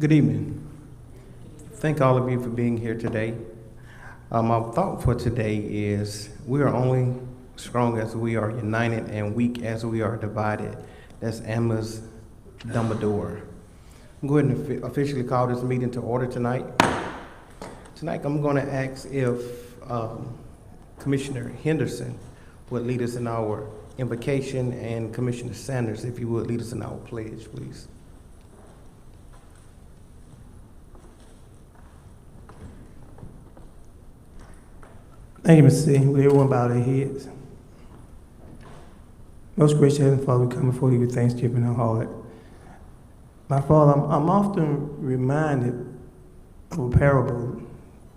Good evening. Thank all of you for being here today. My thought for today is we are only strong as we are united and weak as we are divided. That's Emma's Dumbledore. I'm going to officially call this meeting to order tonight. Tonight I'm going to ask if Commissioner Henderson would lead us in our invocation, and Commissioner Sanders, if you would lead us in our pledge, please. Thank you, Mr. C. Will everyone bow their heads? Most gracious Heavenly Father, we come before you with thanksgiving in our heart. My Father, I'm often reminded of a parable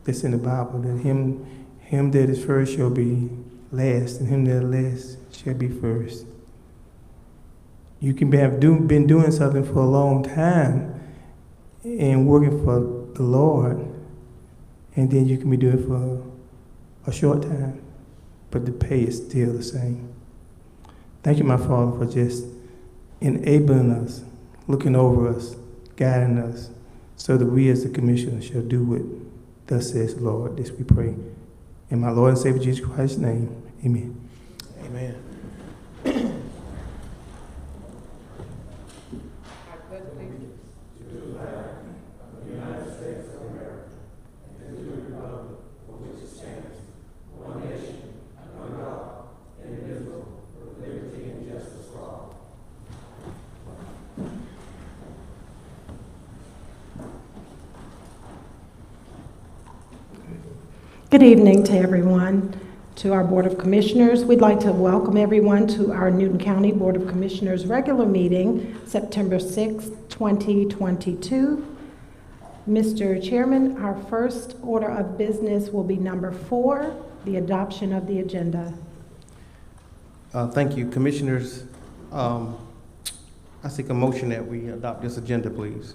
that's in the Bible, that him that is first shall be last, and him that is last shall be first. You can been doing something for a long time and working for the Lord, and then you can be doing it for a short time, but the pay is still the same. Thank you, my Father, for just enabling us, looking over us, guiding us, so that we as the Commissioner shall do what thus says the Lord. This we pray. In my Lord and Savior Jesus Christ's name, amen. Amen. Good evening to everyone, to our Board of Commissioners. We'd like to welcome everyone to our Newton County Board of Commissioners regular meeting, September 6, 2022. Mr. Chairman, our first order of business will be number 4, the adoption of the agenda. Thank you, Commissioners. I seek a motion that we adopt this agenda, please.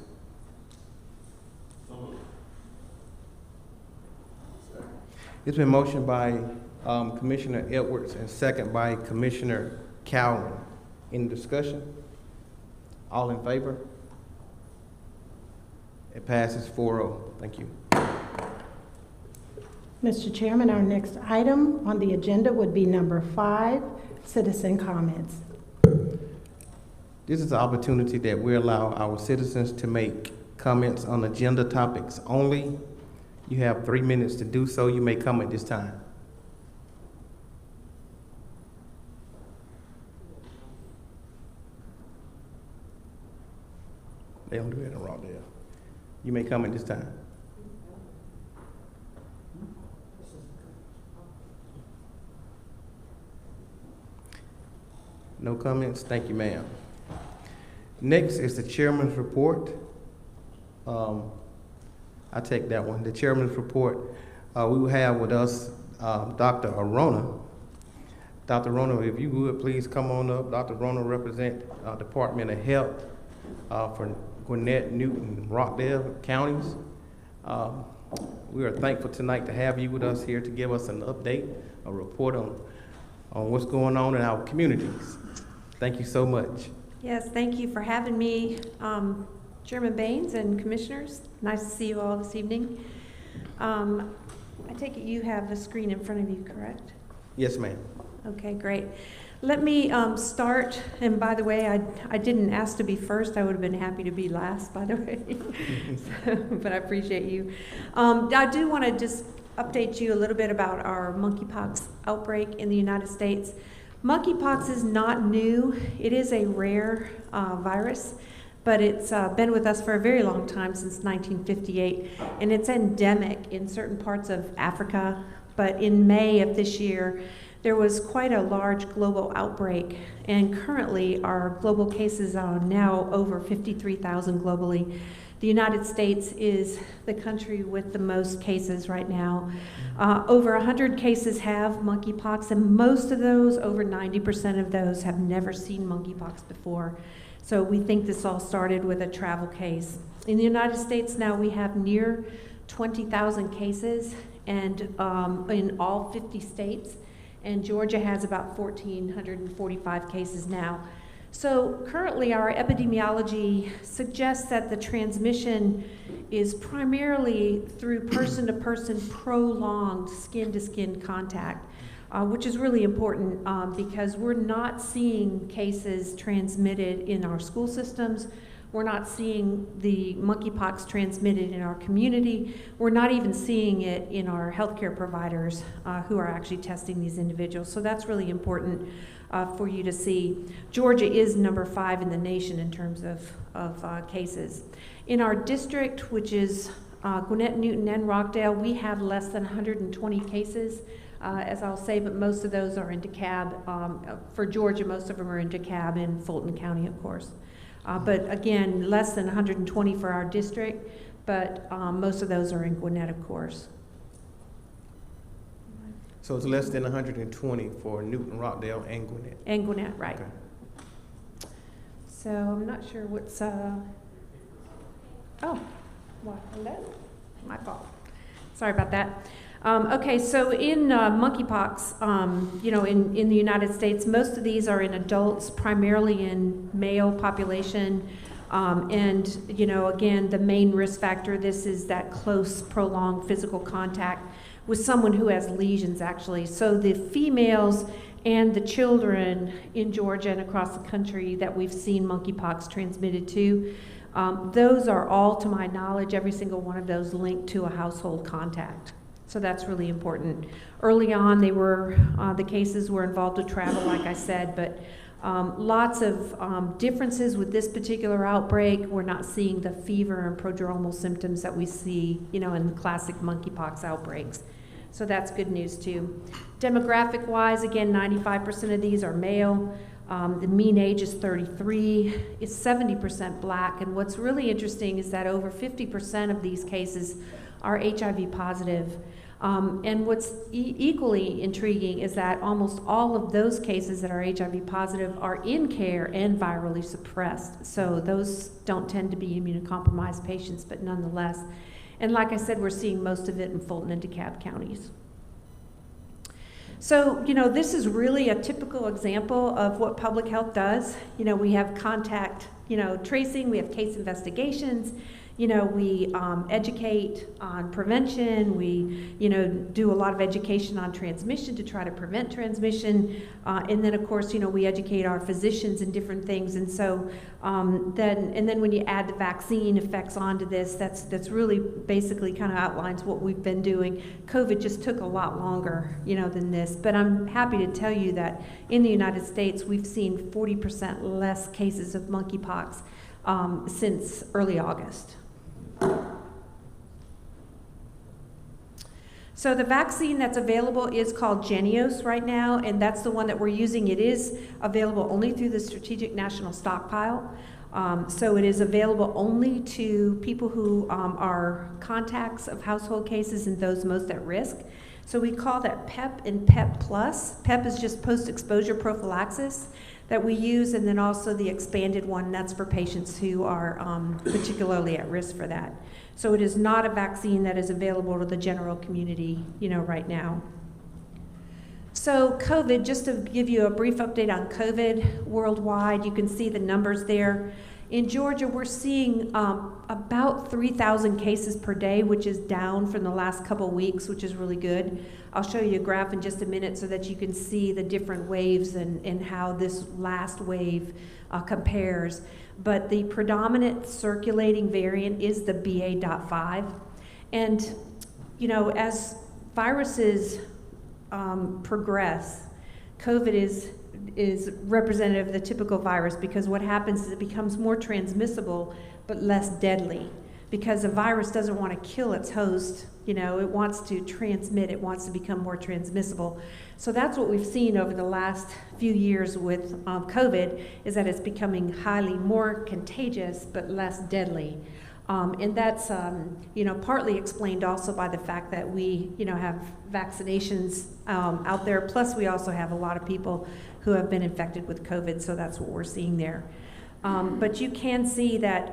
It's been motioned by Commissioner Edwards and second by Commissioner Cowan. In discussion? All in favor? It passes 4-0. Thank you. Mr. Chairman, our next item on the agenda would be number 5, citizen comments. This is the opportunity that we allow our citizens to make comments on agenda topics only. You have 3 minutes to do so. You may come at this time. They don't do that in Rockdale. You may come at this time. No comments? Thank you, ma'am. Next is the chairman's report. I take that one. The chairman's report. We will have with us Dr. Arona. Dr. Arona, if you would please come on up. Dr. Arona represents Department of Health for Gwinnett, Newton, Rockdale counties. We are thankful tonight to have you with us here to give us an update, a report on what's going on in our communities. Thank you so much. Yes, thank you for having me, Chairman Baines and Commissioners. Nice to see you all this evening. I take it you have a screen in front of you, correct? Yes, ma'am. Okay, great. Let me start, and by the way, I didn't ask to be first. I would have been happy to be last, by the way, but I appreciate you. I do want to just update you a little bit about our monkeypox outbreak in the United States. Monkeypox is not new. It is a rare virus, but it's been with us for a very long time, since 1958, and it's endemic in certain parts of Africa. But in May of this year, there was quite a large global outbreak, and currently our global cases are now over 53,000 globally. The United States is the country with the most cases right now. Over 100 cases have monkeypox, and most of those, over 90% of those, have never seen monkeypox before. So we think this all started with a travel case. In the United States now we have near 20,000 cases, and in all 50 states. And Georgia has about 1,445 cases now. So currently our epidemiology suggests that the transmission is primarily through person-to-person prolonged skin-to-skin contact, which is really important because we're not seeing cases transmitted in our school systems. We're not seeing the monkeypox transmitted in our community. We're not even seeing it in our healthcare providers who are actually testing these individuals. So that's really important for you to see. Georgia is number 5 in the nation in terms of cases. In our district, which is Gwinnett, Newton, and Rockdale, we have less than 120 cases, as I'll say, but most of those are in DeKalb. For Georgia, most of them are in DeKalb and Fulton County, of course. But again, less than 120 for our district, but most of those are in Gwinnett, of course. So it's less than 120 for Newton, Rockdale, and Gwinnett. And Gwinnett, right. Okay. So I'm not sure what's, oh, what, hello? My fault. Sorry about that. Okay, so in monkeypox, you know, in the United States, most of these are in adults, primarily in male population. And, you know, again, the main risk factor, this is that close, prolonged physical contact with someone who has lesions, actually. So the females and the children in Georgia and across the country that we've seen monkeypox transmitted to, those are all, to my knowledge, every single one of those linked to a household contact. So that's really important. Early on, they were the cases were involved with travel, like I said, but lots of differences with this particular outbreak. We're not seeing the fever and prodromal symptoms that we see, you know, in the classic monkeypox outbreaks. So that's good news too. Demographic-wise, again, 95% of these are male. The mean age is 33. It's 70% black. And what's really interesting is that over 50% of these cases are HIV positive. And what's equally intriguing is that almost all of those cases that are HIV positive are in care and virally suppressed. So those don't tend to be immunocompromised patients, but nonetheless. And like I said, we're seeing most of it in Fulton and DeKalb counties. So, you know, this is really a typical example of what public health does. You know, we have contact, you know, tracing, we have case investigations. You know, we educate on prevention. We, you know, do a lot of education on transmission to try to prevent transmission. And then, of course, you know, we educate our physicians in different things. And so then when you add the vaccine effects onto this, that's really basically kind of outlines what we've been doing. COVID just took a lot longer, you know, than this. But I'm happy to tell you that in the United States, we've seen 40% less cases of monkeypox since early August. So the vaccine that's available is called Jenios right now, and that's the one that we're using. It is available only through the Strategic National Stockpile. So it is available only to people who are contacts of household cases and those most at risk. So we call that PEP and PEP Plus. PEP is just post-exposure prophylaxis that we use, and then also the expanded one, that's for patients who are particularly at risk for that. So it is not a vaccine that is available to the general community, you know, right now. So COVID, just to give you a brief update on COVID worldwide, you can see the numbers there. In Georgia, we're seeing about 3,000 cases per day, which is down from the last couple weeks, which is really good. I'll show you a graph in just a minute so that you can see the different waves and how this last wave compares. But the predominant circulating variant is the BA.5. And, you know, as viruses progress, COVID is representative of the typical virus, because what happens is it becomes more transmissible but less deadly, because a virus doesn't want to kill its host. You know, it wants to transmit, it wants to become more transmissible. So that's what we've seen over the last few years with COVID, is that it's becoming highly more contagious but less deadly. And that's, you know, partly explained also by the fact that we, you know, have vaccinations out there. Plus, we also have a lot of people who have been infected with COVID, so that's what we're seeing there. But you can see that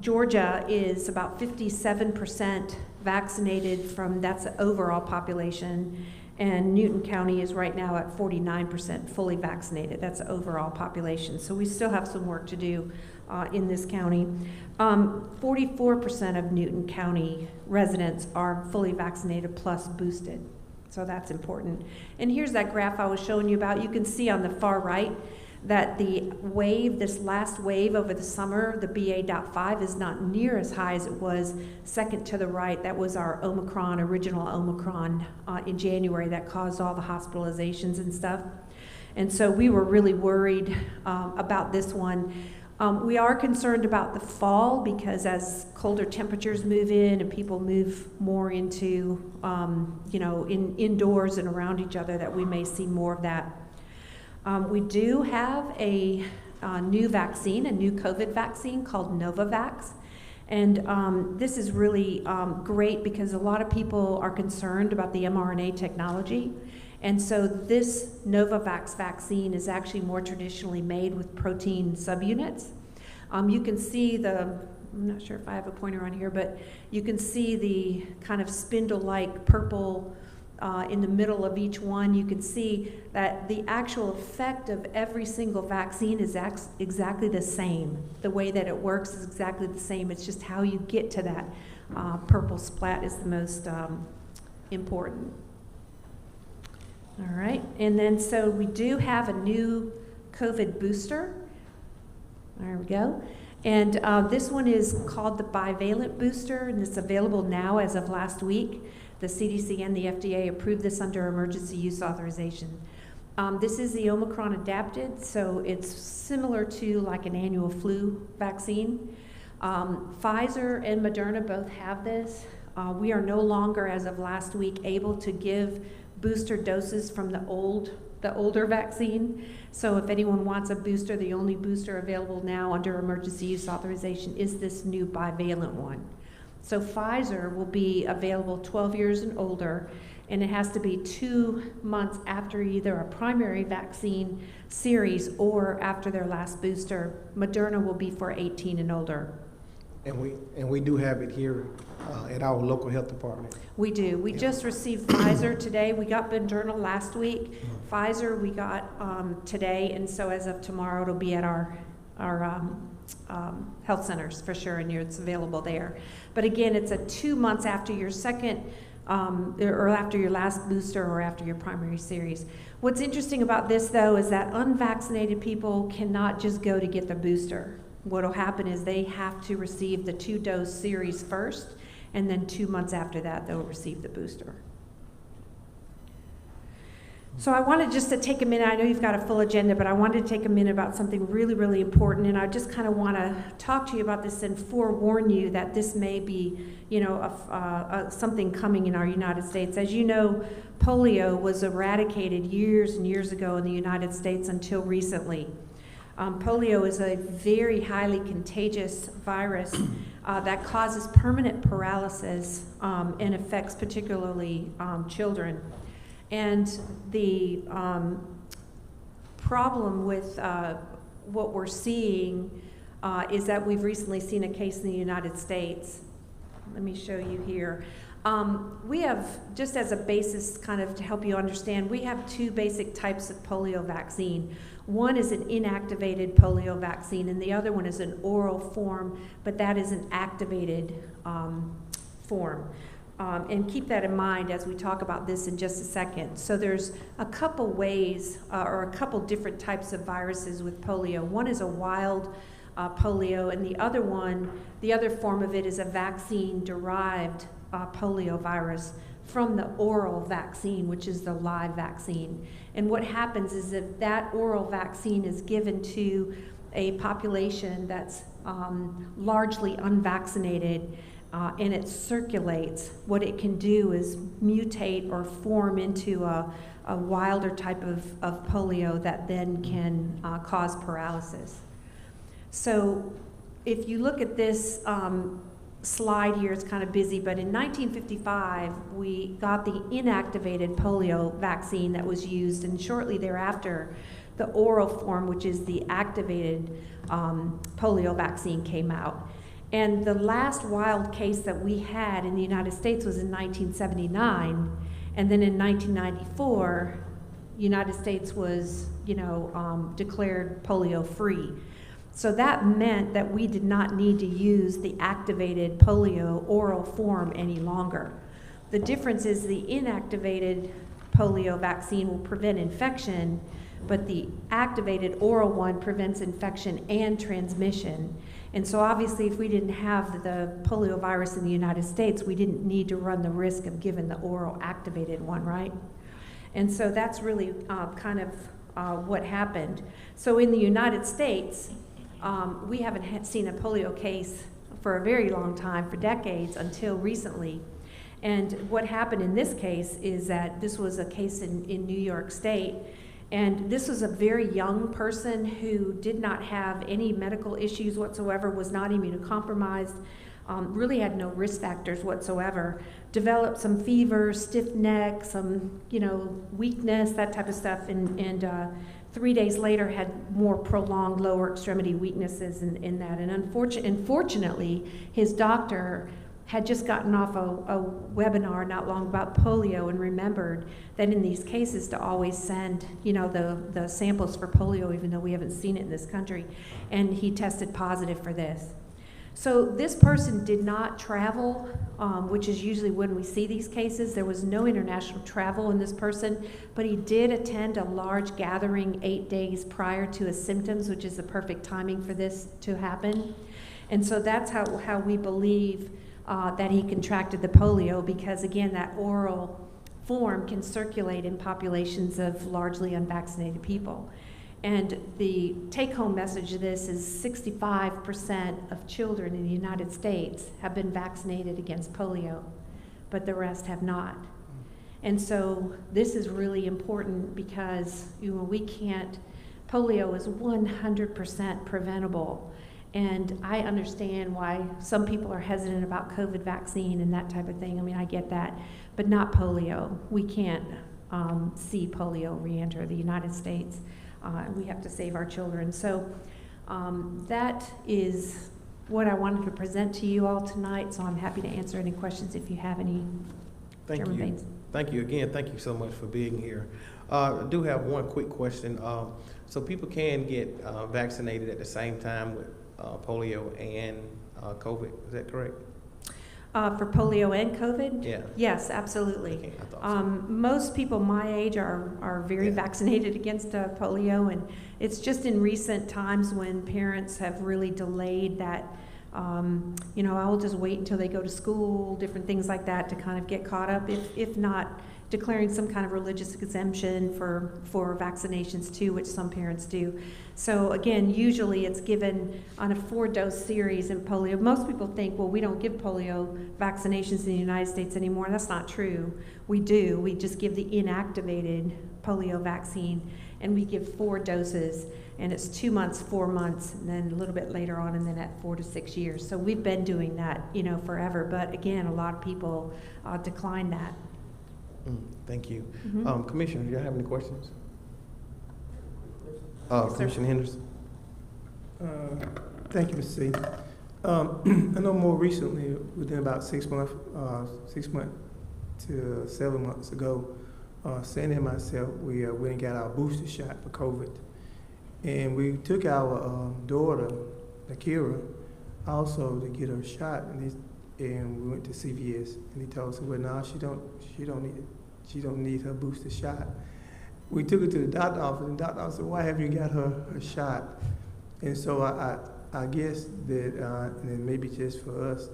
Georgia is about 57% vaccinated from, that's the overall population, And Newton County is right now at 49% fully vaccinated. That's the overall population. So we still have some work to do in this county. 44% of Newton County residents are fully vaccinated plus boosted. So that's important. And here's that graph I was showing you about. You can see on the far right that the wave, this last wave over the summer, the BA.5, is not near as high as it was second to the right. That was our Omicron, original Omicron in January that caused all the hospitalizations and stuff. And so we were really worried about this one. We are concerned about the fall because as colder temperatures move in and people move more into, indoors and around each other, that we may see more of that. We do have a new vaccine, a new COVID vaccine called Novavax. And this is really great because a lot of people are concerned about the mRNA technology. And so this Novavax vaccine is actually more traditionally made with protein subunits. You can see I'm not sure if I have a pointer on here, but you can see the kind of spindle-like purple in the middle of each one. You can see that the actual effect of every single vaccine is exactly the same. The way that it works is exactly the same. It's just how you get to that purple splat is the most important. All right, and then so we do have a new COVID booster. There we go. And this one is called the bivalent booster, and it's available now as of last week. The CDC and the FDA approved this under emergency use authorization. This is the Omicron adapted, so it's similar to like an annual flu vaccine. Pfizer and Moderna both have this. We are no longer, as of last week, able to give booster doses from the older vaccine. So if anyone wants a booster, the only booster available now under emergency use authorization is this new bivalent one. So Pfizer will be available 12 years and older, and it has to be 2 months after either a primary vaccine series or after their last booster. Moderna will be for 18 and older. And we do have it here at our local health department. We do. We just received Pfizer today. We got Moderna last week. Pfizer we got today, and so as of tomorrow it'll be at our health centers for sure, and it's available there. But again, it's 2 months after your second or after your last booster or after your primary series. What's interesting about this though is that unvaccinated people cannot just go to get the booster. What will happen is they have to receive the 2-dose series first, and then 2 months after that, they'll receive the booster. So I wanted just to take a minute. I know you've got a full agenda, but I wanted to take a minute about something really, really important, and I just kind of want to talk to you about this and forewarn you that this may be, something coming in our United States. As you know, polio was eradicated years and years ago in the United States until recently. Polio is a very highly contagious virus that causes permanent paralysis and affects particularly children. And the problem with what we're seeing is that we've recently seen a case in the United States. Let me show you here. We have, just as a basis kind of to help you understand, we have 2 basic types of polio vaccine. One is an inactivated polio vaccine, and the other one is an oral form, but that is an activated form. And keep that in mind as we talk about this in just a second. So there's a couple ways or a couple different types of viruses with polio. One is a wild polio, and the other form of it is a vaccine-derived polio virus from the oral vaccine, which is the live vaccine. And what happens is if that oral vaccine is given to a population that's largely unvaccinated, and it circulates, what it can do is mutate or form into a wilder type of polio that then can cause paralysis. So if you look at this slide here, it's kind of busy, but in 1955, we got the inactivated polio vaccine that was used, and shortly thereafter, the oral form, which is the activated polio vaccine, came out. And the last wild case that we had in the United States was in 1979, And then in 1994, United States was, declared polio-free. So that meant that we did not need to use the activated polio oral form any longer. The difference is the inactivated polio vaccine will prevent infection, but the activated oral one prevents infection and transmission. And so obviously if we didn't have the polio virus in the United States, we didn't need to run the risk of giving the oral activated one, right? And so that's really what happened. So in the United States, we haven't seen a polio case for a very long time, for decades, until recently. And what happened in this case is that this was a case in New York State, and this was a very young person who did not have any medical issues whatsoever, was not immunocompromised, really had no risk factors whatsoever, developed some fever, stiff neck, some weakness, that type of stuff, and 3 days later had more prolonged lower extremity weaknesses in that. And unfortunately, his doctor had just gotten off a webinar not long about polio and remembered that in these cases to always send the samples for polio, even though we haven't seen it in this country, and he tested positive for this. So this person did not travel, which is usually when we see these cases. There was no international travel in this person, but he did attend a large gathering 8 days prior to his symptoms, which is the perfect timing for this to happen. And so that's how we believe that he contracted the polio, because again, that oral form can circulate in populations of largely unvaccinated people. And the take-home message of this is 65% of children in the United States have been vaccinated against polio, but the rest have not. And so this is really important because polio is 100% preventable. And I understand why some people are hesitant about COVID vaccine and that type of thing. I mean, I get that, but not polio. We can't see polio re-enter the United States. We have to save our children. So that is what I wanted to present to you all tonight. So I'm happy to answer any questions if you have any. Thank you. Thank you again. Thank you so much for being here. I do have one quick question. So people can get vaccinated at the same time with polio and COVID, is that correct? For polio and COVID? Yeah. Yes, absolutely. Okay, I thought so. Most people my age are very vaccinated against polio, and it's just in recent times when parents have really delayed that, I'll just wait until they go to school, different things like that to kind of get caught up, if not declaring some kind of religious exemption for vaccinations too, which some parents do. So again, usually it's given on a 4-dose series in polio. Most people think, well, we don't give polio vaccinations in the United States anymore. That's not true. We do. We just give the inactivated polio vaccine, and we give 4 doses, and it's 2 months, 4 months, and then a little bit later on, and then at 4 to 6 years. So we've been doing that, forever. But again, a lot of people decline that. Thank you. Mm-hmm. Commissioner, do you have any questions? Yes, Commissioner Henderson. Thank you, Mr. C. I know more recently, within about 6 months to 7 months ago, Sandy and myself, we went and got our booster shot for COVID. And we took our daughter, Akira, also to get her shot, and we went to CVS, and he told us, well, no, she don't need her booster shot. We took her to the doctor's office, and the doctor said, why have you got her shot? And so I guess that, and maybe just for us,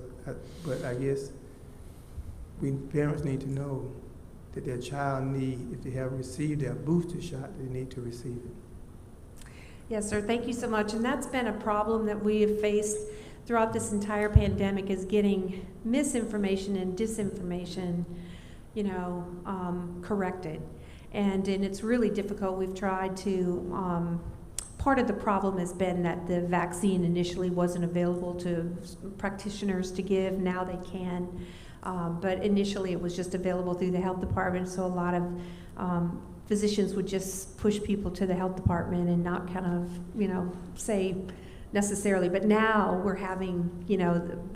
but I guess parents need to know that their child if they have received their booster shot, they need to receive it. Yes, sir. Thank you so much. And that's been a problem that we have faced throughout this entire pandemic, is getting misinformation and disinformation, corrected. And it's really difficult. We've tried to, part of the problem has been that the vaccine initially wasn't available to practitioners to give. Now they can. But initially it was just available through the health department. So a lot of physicians would just push people to the health department and not kind of, say necessarily. But now we're having,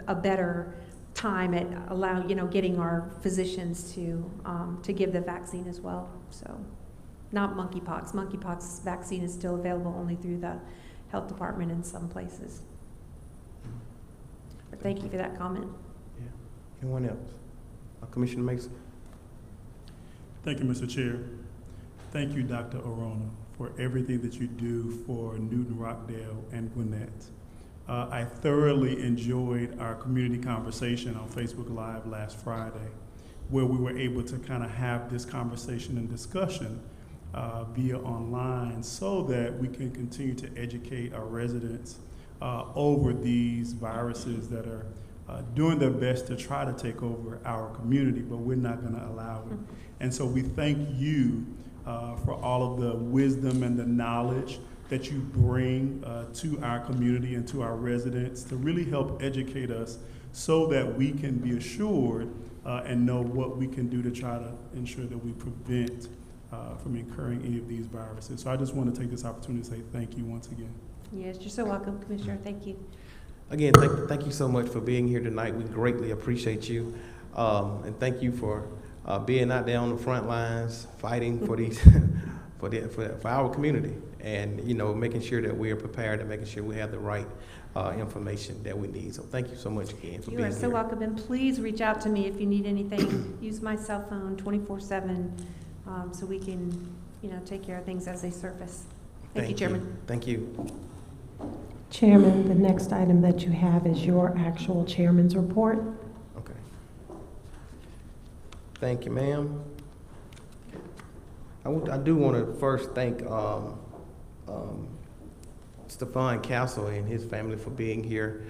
a better time at getting our physicians to give the vaccine as well. So, not monkeypox. Monkeypox vaccine is still available only through the health department in some places. But thank you for that comment. Yeah. Anyone else? Commissioner Mason? Thank you, Mr. Chair. Thank you, Dr. Arona, for everything that you do for Newton, Rockdale, and Gwinnett. I thoroughly enjoyed our community conversation on Facebook Live last Friday, where we were able to kind of have this conversation and discussion via online so that we can continue to educate our residents over these viruses that are doing their best to try to take over our community, but we're not going to allow it. And so we thank you for all of the wisdom and the knowledge that you bring to our community and to our residents to really help educate us so that we can be assured and know what we can do to try to ensure that we prevent from incurring any of these viruses. So I just want to take this opportunity to say thank you once again. Yes, you're so welcome, Commissioner. Thank you. Again, thank you so much for being here tonight. We greatly appreciate you. And thank you for being out there on the front lines, fighting for these for our community, and making sure that we are prepared and making sure we have the right information that we need. So thank you so much again for being here. You are so welcome, and please reach out to me if you need anything. Use my cell phone 24/7 so we can take care of things as they surface. Thank you, Chairman. Thank you. Chairman, the next item that you have is your actual chairman's report. Okay. Thank you, ma'am. I do want to first thank Stefan Castle and his family for being here.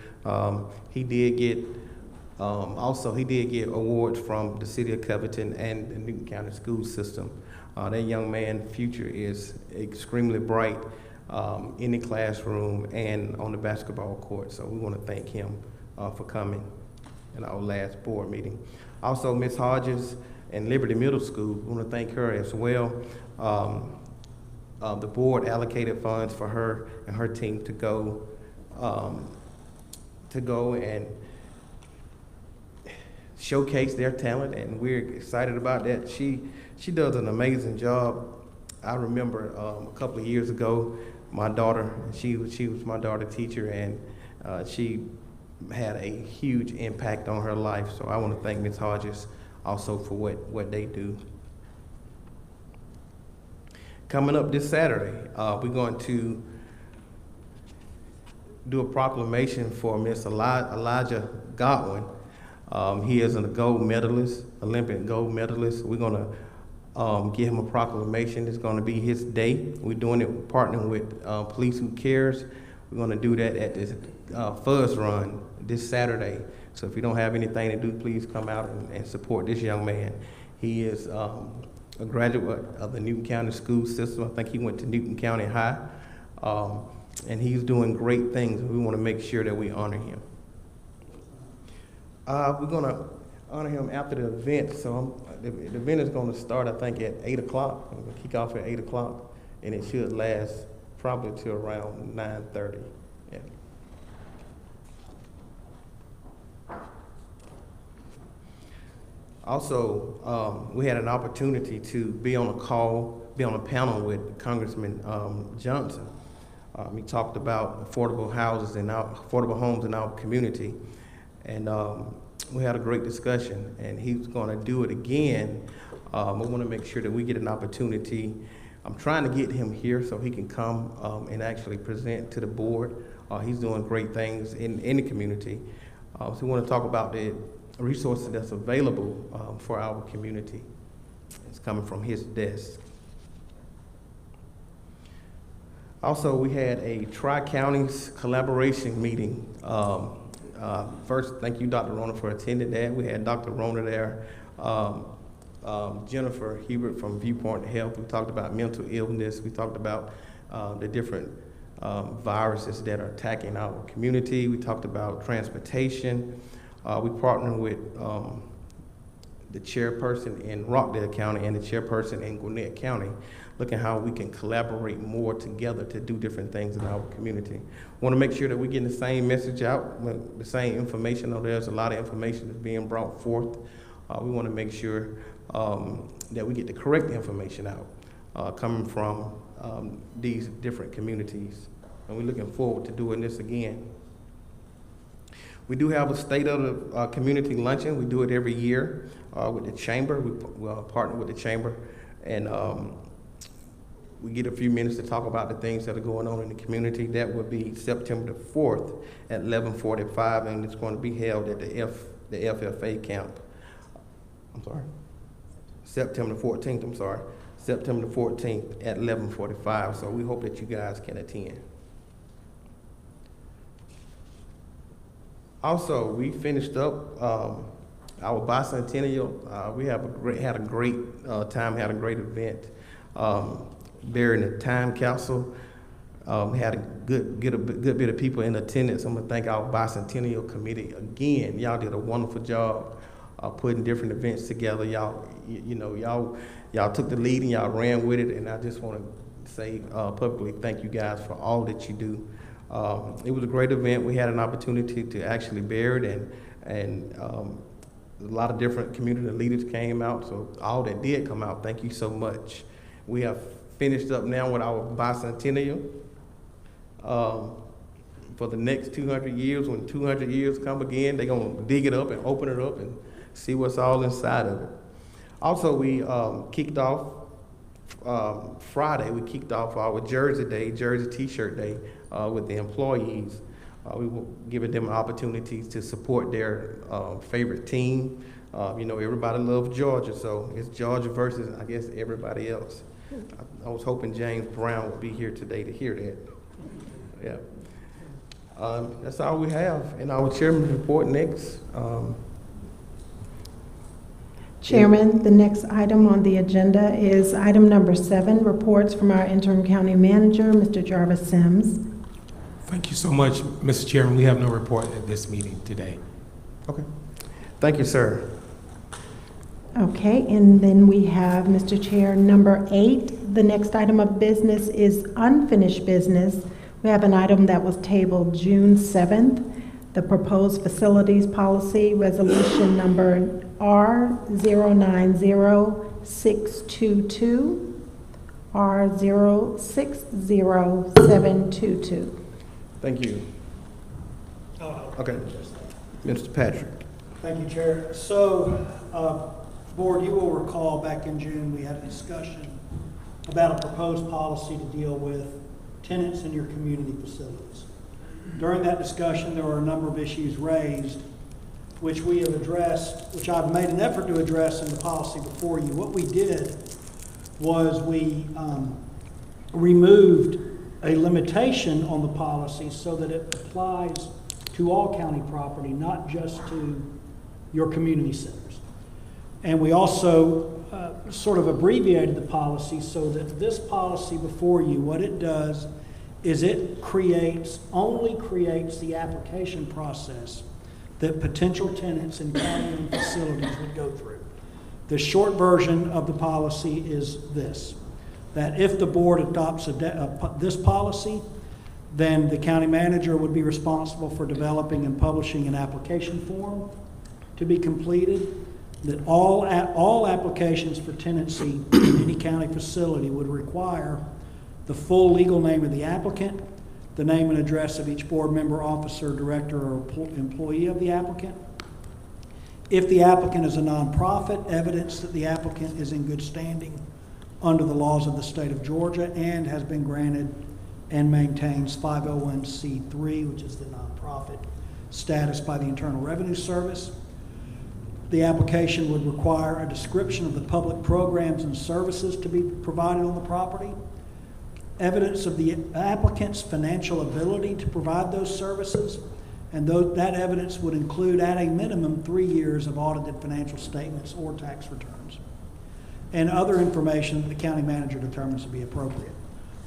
He did get awards from the City of Covington and the Newton County school system. That young man's future is extremely bright in the classroom and on the basketball court. So we want to thank him for coming in our last board meeting. Also, Ms. Hodges and Liberty Middle School, we want to thank her as well. The board allocated funds for her and her team to go and showcase their talent, and we're excited about that. She does an amazing job. I remember a couple of years ago, my daughter, she was my daughter teacher, and she had a huge impact on her life. So I want to thank Ms. Hodges also for what they do. Coming up this Saturday, we're going to do a proclamation for Ms. Elijah Godwin. He is a gold medalist, Olympic gold medalist. We're going to give him a proclamation. It's going to be his day. We're doing it partnering with Police Who Cares. We're going to do that at this Fuzz Run this Saturday. So if you don't have anything to do, please come out and support this young man. He is a graduate of the Newton County school system. I think he went to Newton County High. And he's doing great things. We want to make sure that we honor him. We're going to honor him after the event. So the event is going to start, I think, at 8 o'clock. We're going to kick off at 8 o'clock, and it should last probably till around 9:30. Yeah. Also, we had an opportunity to be on a panel with Congressman Johnson. He talked about affordable homes in our community, and we had a great discussion. And he's going to do it again. We want to make sure that we get an opportunity. I'm trying to get him here so he can come and actually present to the board. He's doing great things in the community. So we want to talk about the resources that's available for our community. It's coming from his desk. Also, we had a Tri-Counties collaboration meeting. First, thank you, Dr. Rona, for attending that. We had Dr. Rona there, Jennifer Hebert from Viewpoint Health. We talked about mental illness. We talked about the different viruses that are attacking our community. We talked about transportation. We partnered with the chairperson in Rockdale County and the chairperson in Gwinnett County, looking how we can collaborate more together to do different things in our community. Want to make sure that we're getting the same message out, the same information. There's a lot of information that's being brought forth. We want to make sure that we get the correct information out coming from these different communities. And we're looking forward to doing this again. We do have a State of the Community Luncheon. We do it every year with the Chamber. We partner with the Chamber, and we get a few minutes to talk about the things that are going on in the community. That will be September the 4th at 11:45, and it's going to be held at the FFA camp. I'm sorry, September the 14th, I'm sorry. September the 14th at 11:45, so we hope that you guys can attend. Also, we finished up our bicentennial. We had a great time, had a great event. During the time capsule, had a good bit of people in attendance. I'm gonna thank our bicentennial committee again. Y'all did a wonderful job putting different events together. Y'all took the lead and y'all ran with it. And I just want to say publicly, thank you guys for all that you do. It was a great event. We had an opportunity to actually bear it, and a lot of different community leaders came out. So all that did come out, thank you so much. We have finished up now with our bicentennial. For the next 200 years, when 200 years come again, they're going to dig it up and open it up and see what's all inside of it. Also, we kicked off Friday, we kicked off our Jersey Day, Jersey T-shirt Day with the employees. We were giving them opportunities to support their favorite team. Everybody loves Georgia, so it's Georgia versus, I guess, everybody else. I was hoping James Brown would be here today to hear that. Yeah. That's all we have in our chairman's report. Next. Chairman, the next item on the agenda is item number 7, reports from our interim county manager, Mr. Jarvis Sims. Thank you so much, Mr. Chairman. We have no report at this meeting today. Okay. Thank you, sir. Okay, and then we have, Mr. Chair, number 8. The next item of business is unfinished business. We have an item that was tabled June 7th, the proposed facilities policy resolution number R090622, R060722. Thank you. Okay. Mr. Patrick. Thank you, Chair. So, Board, you will recall back in June we had a discussion about a proposed policy to deal with tenants in your community facilities. During that discussion, there were a number of issues raised which we have addressed, which I've made an effort to address in the policy before you. What we did was we removed a limitation on the policy so that it applies to all county property, not just to your community centers. And we also sort of abbreviated the policy so that this policy before you, what it does is it only creates the application process that potential tenants in county-owned facilities would go through. The short version of the policy is this, that if the board adopts this policy, then the county manager would be responsible for developing and publishing an application form to be completed, that all applications for tenancy in any county facility would require the full legal name of the applicant, the name and address of each board member, officer, director, or employee of the applicant. If the applicant is a nonprofit, evidence that the applicant is in good standing under the laws of the state of Georgia and has been granted and maintains 501c3, which is the nonprofit status by the Internal Revenue Service. The application would require a description of the public programs and services to be provided on the property, evidence of the applicant's financial ability to provide those services, and that evidence would include at a minimum 3 years of audited financial statements or tax returns, and other information that the county manager determines to be appropriate.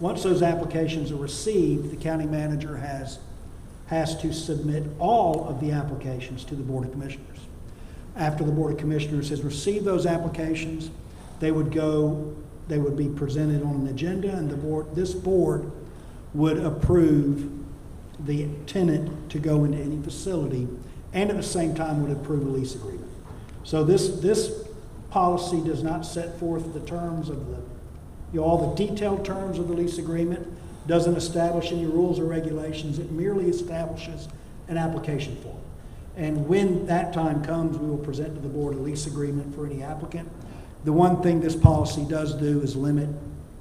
Once those applications are received, the county manager has to submit all of the applications to the Board of Commissioners. after the Board of Commissioners has received those applications, they would be presented on an agenda, and this board would approve the tenant to go into any facility, and at the same time would approve a lease agreement. So this policy does not set forth the terms of all the detailed terms of the lease agreement, doesn't establish any rules or regulations. It merely establishes an application form. And when that time comes, we will present to the board a lease agreement for any applicant. The one thing this policy does do is limit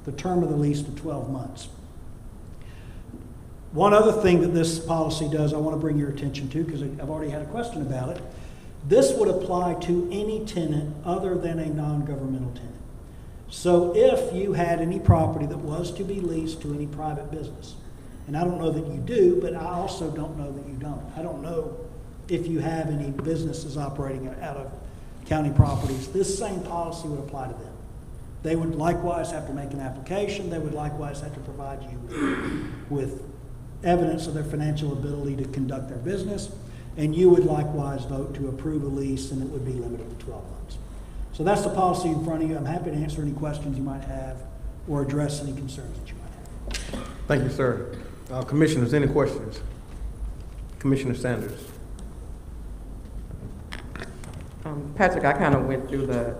the term of the lease to 12 months. One other thing that this policy does, I want to bring your attention to, because I've already had a question about it. This would apply to any tenant other than a non-governmental tenant. So if you had any property that was to be leased to any private business, and I don't know that you do, but I also don't know that you don't. I don't know if you have any businesses operating out of county properties. This same policy would apply to them. They would likewise have to make an application. They would likewise have to provide you with evidence of their financial ability to conduct their business, and you would likewise vote to approve a lease, and it would be limited to 12 months. So that's the policy in front of you. I'm happy to answer any questions you might have or address any concerns that you might have. Thank you, sir. Commissioners, any questions? Commissioner Sanders. Patrick, I kind of went through the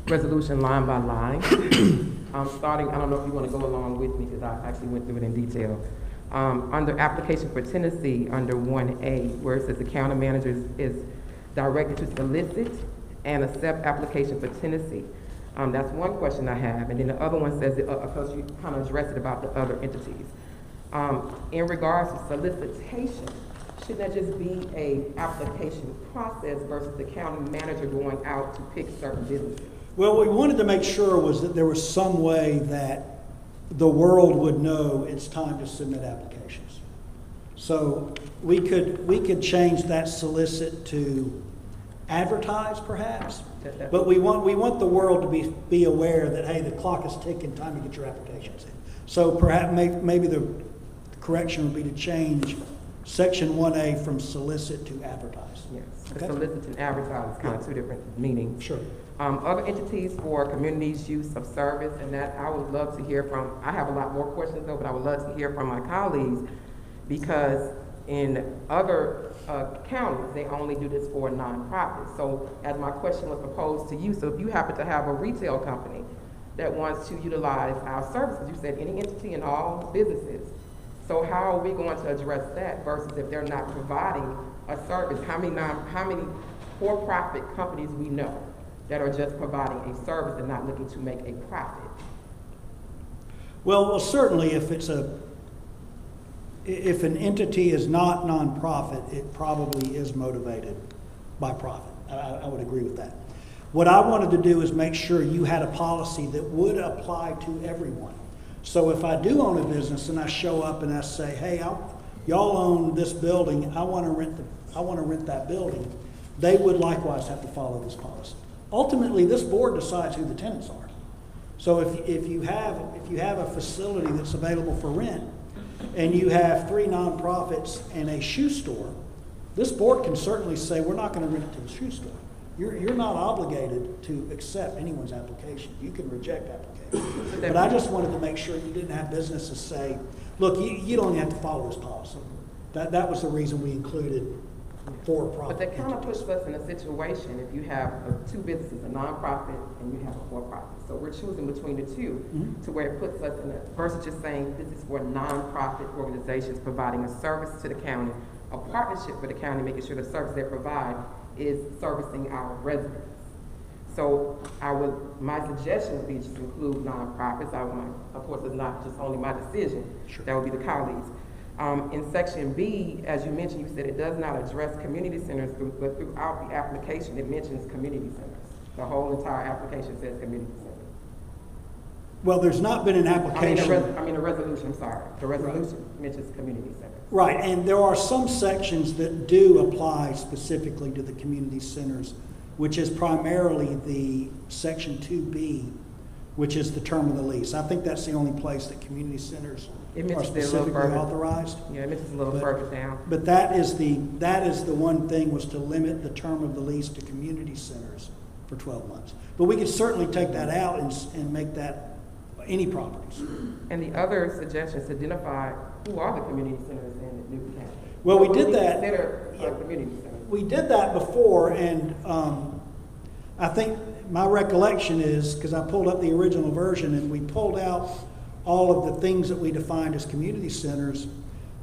resolution line by line. Starting, I don't know if you want to go along with me because I actually went through it in detail. Under application for tenancy, under 1A, where it says the county manager is directed to solicit and accept application for tenancy. That's one question I have. And then the other one says, because you kind of addressed it about the other entities. In regards to solicitation, should that just be a application process versus the county manager going out to pick certain businesses? Well, what we wanted to make sure was that there was some way that the world would know it's time to submit applications. So we could change that solicit to advertise, perhaps. But we want the world to be aware that, hey, the clock is ticking, time to get your applications in. So perhaps maybe the correction would be to change Section 1A from solicit to advertise. Yes, Okay. solicit and advertise is kind of two different meanings. Sure. Other entities for communities use of service, and that I would love to hear from. I have a lot more questions though, but I would love to hear from my colleagues, because in other counties, they only do this for nonprofits. So as my question was proposed to you, so if you happen to have a retail company that wants to utilize our services, you said any entity and all businesses. So how are we going to address that versus if they're not providing a service? How many for-profit companies we know that are just providing a service and not looking to make a profit? Well, certainly if an entity is not nonprofit, it probably is motivated by profit. I would agree with that. What I wanted to do is make sure you had a policy that would apply to everyone. So if I do own a business and I show up and I say, hey, y'all own this building, I want to rent that building, they would likewise have to follow this policy. Ultimately, this board decides who the tenants are. So if you have a facility that's available for rent and you have 3 nonprofits and a shoe store, this board can certainly say, we're not going to rent it to the shoe store. You're not obligated to accept anyone's application. You can reject applications. But I just wanted to make sure you didn't have businesses say, look, you don't have to follow this policy. That was the reason we included for-profit. But that kind of puts us in a situation if you have 2 businesses, a nonprofit and you have a for-profit. So we're choosing between the 2 to where it puts us in a, versus just saying this is for nonprofit organizations providing a service to the county, a partnership with the county, making sure the service they provide is servicing our residents. So my suggestion would be just include nonprofits. Of course, it's not just only my decision. Sure. That would be the colleagues. In Section B, as you mentioned, you said it does not address community centers, but throughout the application, it mentions community centers. The whole entire application says community centers. Well, there's not been an application. The resolution, I'm sorry. The resolution mentions community centers. Right, and there are some sections that do apply specifically to the community centers, which is primarily the Section 2B, which is the term of the lease. I think that's the only place that community centers It are mentions it a little specifically further. authorized. Yeah, it mentions a little But- further down. But that is the one thing, was to limit the term of the lease to community centers for 12 months. But we could certainly take that out and make that any properties. And the other suggestions identify who are the community centers in Newton County. Well, we What did do that. Consider a community center. We did that before, and I think my recollection is, because I pulled up the original version, and we pulled out all of the things that we defined as community centers,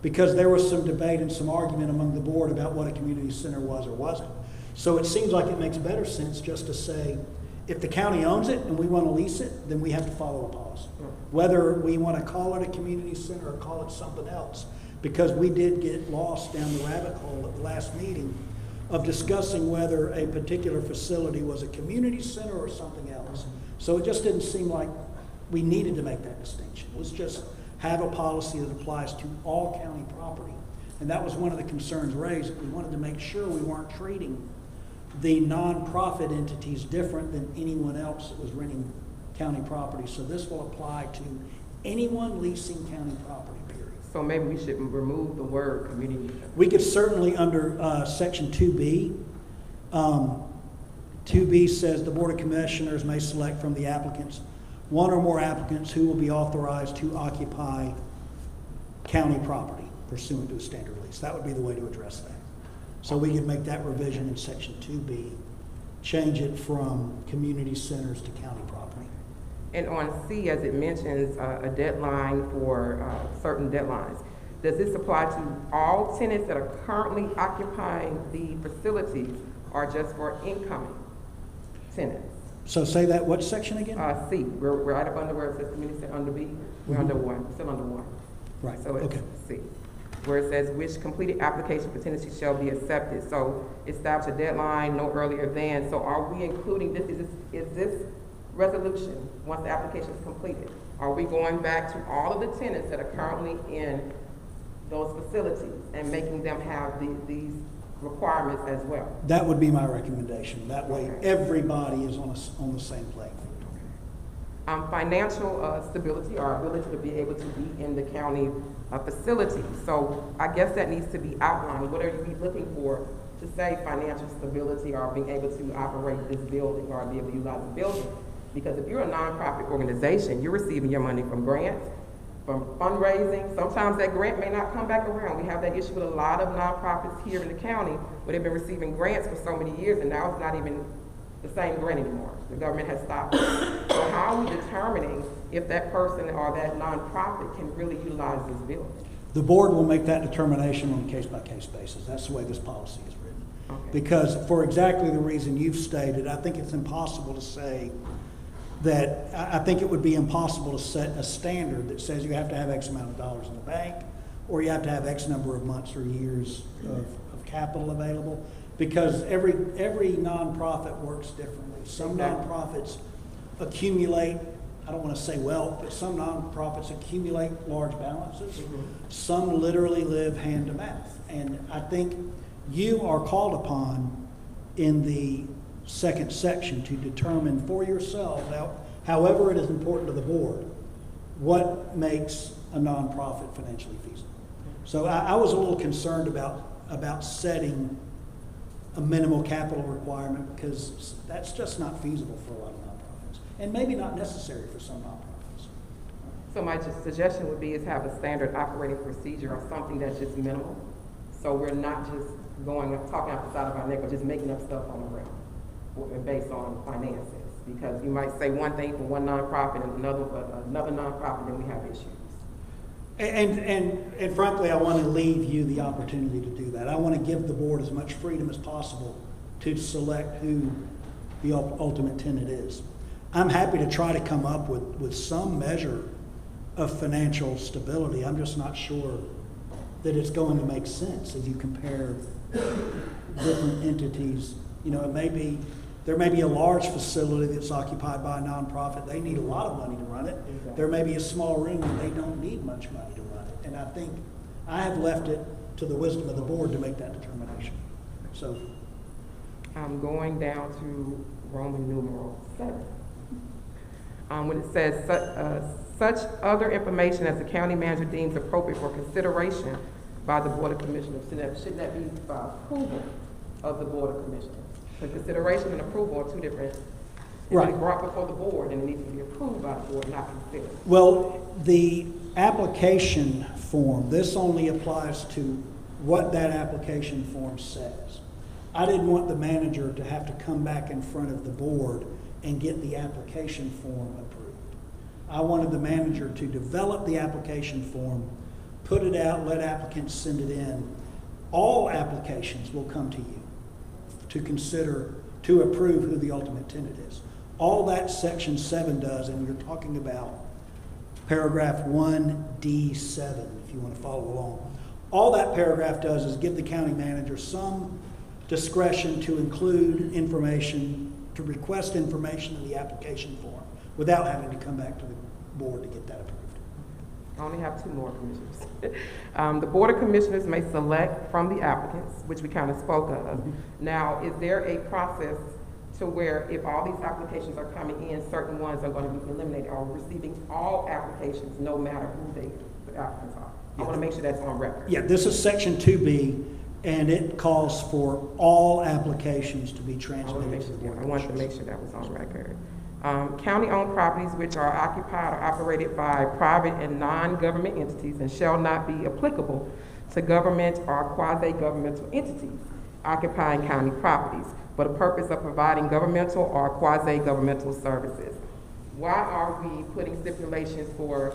because there was some debate and some argument among the board about what a community center was or wasn't. So it seems like it makes better sense just to say, if the county owns it and we want to lease it, then we have to follow a policy. Whether we want to call it a community center or call it something else, because we did get lost down the rabbit hole at the last meeting of discussing whether a particular facility was a community center or something else. So it just didn't seem like we needed to make that distinction. Let's just have a policy that applies to all county property. And that was one of the concerns raised. We wanted to make sure we weren't treating the nonprofit entities different than anyone else that was renting county property. So this will apply to anyone leasing county property, period. So maybe we should remove the word community center. We could certainly, under section 2B, 2B says the Board of Commissioners may select from the applicants one or more applicants who will be authorized to occupy county property pursuant to a standard lease. That would be the way to address that. So we could make that revision in section 2B, change it from community centers to county property. And on C, as it mentions a deadline for certain deadlines, does this apply to all tenants that are currently occupying the facilities or just for incoming tenants? So say that, what section again? C, we're right up under where it says community center under B, we're under one, still under one. Right, So it's okay. C, where it says which completed application for tenancy shall be accepted. So establish a deadline no earlier than. So are we including this? Is this resolution, once the application is completed, are we going back to all of the tenants that are currently in those facilities and making them have these requirements as well? That would be my recommendation. That way, Okay. everybody is on the same playing field. Financial stability, our ability to be able to be in the county facility. So I guess that needs to be outlined. What are you looking for to say financial stability or being able to operate this building or be able to utilize the building? Because if you're a nonprofit organization, you're receiving your money from grants, from fundraising. Sometimes that grant may not come back around. We have that issue with a lot of nonprofits here in the county where they've been receiving grants for so many years and now it's not even the same grant anymore. The government has stopped it. So how are we determining if that person or that nonprofit can really utilize this building? The board will make that determination on a case-by-case basis. That's the way this policy is written. Okay. Because for exactly the reason you've stated, I think it's impossible to say that, I think it would be impossible to set a standard that says you have to have X amount of dollars in the bank, or you have to have X number of months or years of capital available, because every nonprofit works differently. Some nonprofits accumulate, I don't want to say wealth, but some nonprofits accumulate large balances. Some literally live hand to mouth. And I think you are called upon in the second section to determine for yourself, however it is important to the board, what makes a nonprofit financially feasible. So I was a little concerned about setting a minimal capital requirement, because that's just not feasible for a lot of nonprofits, and maybe not necessary for some nonprofits. So my suggestion would be is have a standard operating procedure or something that's just minimal. So we're not just talking out the side of our neck or just making up stuff on the ground based on finances. Because you might say one thing for one nonprofit and another for another nonprofit, then we have issues. And frankly, I want to leave you the opportunity to do that. I want to give the board as much freedom as possible to select who the ultimate tenant is. I'm happy to try to come up with some measure of financial stability. I'm just not sure that it's going to make sense as you compare different entities. You know, there may be a large facility that's occupied by a nonprofit. They need a lot of money to run it. Exactly. There may be a small room and they don't need much money to run it. And I think I have left it to the wisdom of the board to make that determination. So I'm going down to Roman numeral 7. When it says such other information as the county manager deems appropriate for consideration by the Board of Commissioners. Shouldn't that be by approval of the Board of Commissioners? So consideration and approval are two different. Right. It's brought before the board and it needs to be approved by the board, not considered. Well, the application form, this only applies to what that application form says. I didn't want the manager to have to come back in front of the board and get the application form approved. I wanted the manager to develop the application form, put it out, let applicants send it in. All applications will come to you to consider, to approve who the ultimate tenant is. All that Section 7 does, and you're talking about paragraph 1D7, if you want to follow along. All that paragraph does is give the county manager some discretion to include information, to request information in the application form without having to come back to the board to get that approved. I only have two more commissioners. The Board of Commissioners may select from the applicants, which we kind of spoke of. Now, is there a process to where if all these applications are coming in, certain ones are going to be eliminated, or receiving all applications no matter who the applicants are? I want to make sure that's on record. Yeah, this is Section 2B, and it calls for all applications to be transmitted to the board. I wanted to make sure that was on record. County-owned properties which are occupied or operated by private and non-government entities and shall not be applicable to government or quasi-governmental entities occupying county properties for the purpose of providing governmental or quasi-governmental services. Why are we putting stipulations for,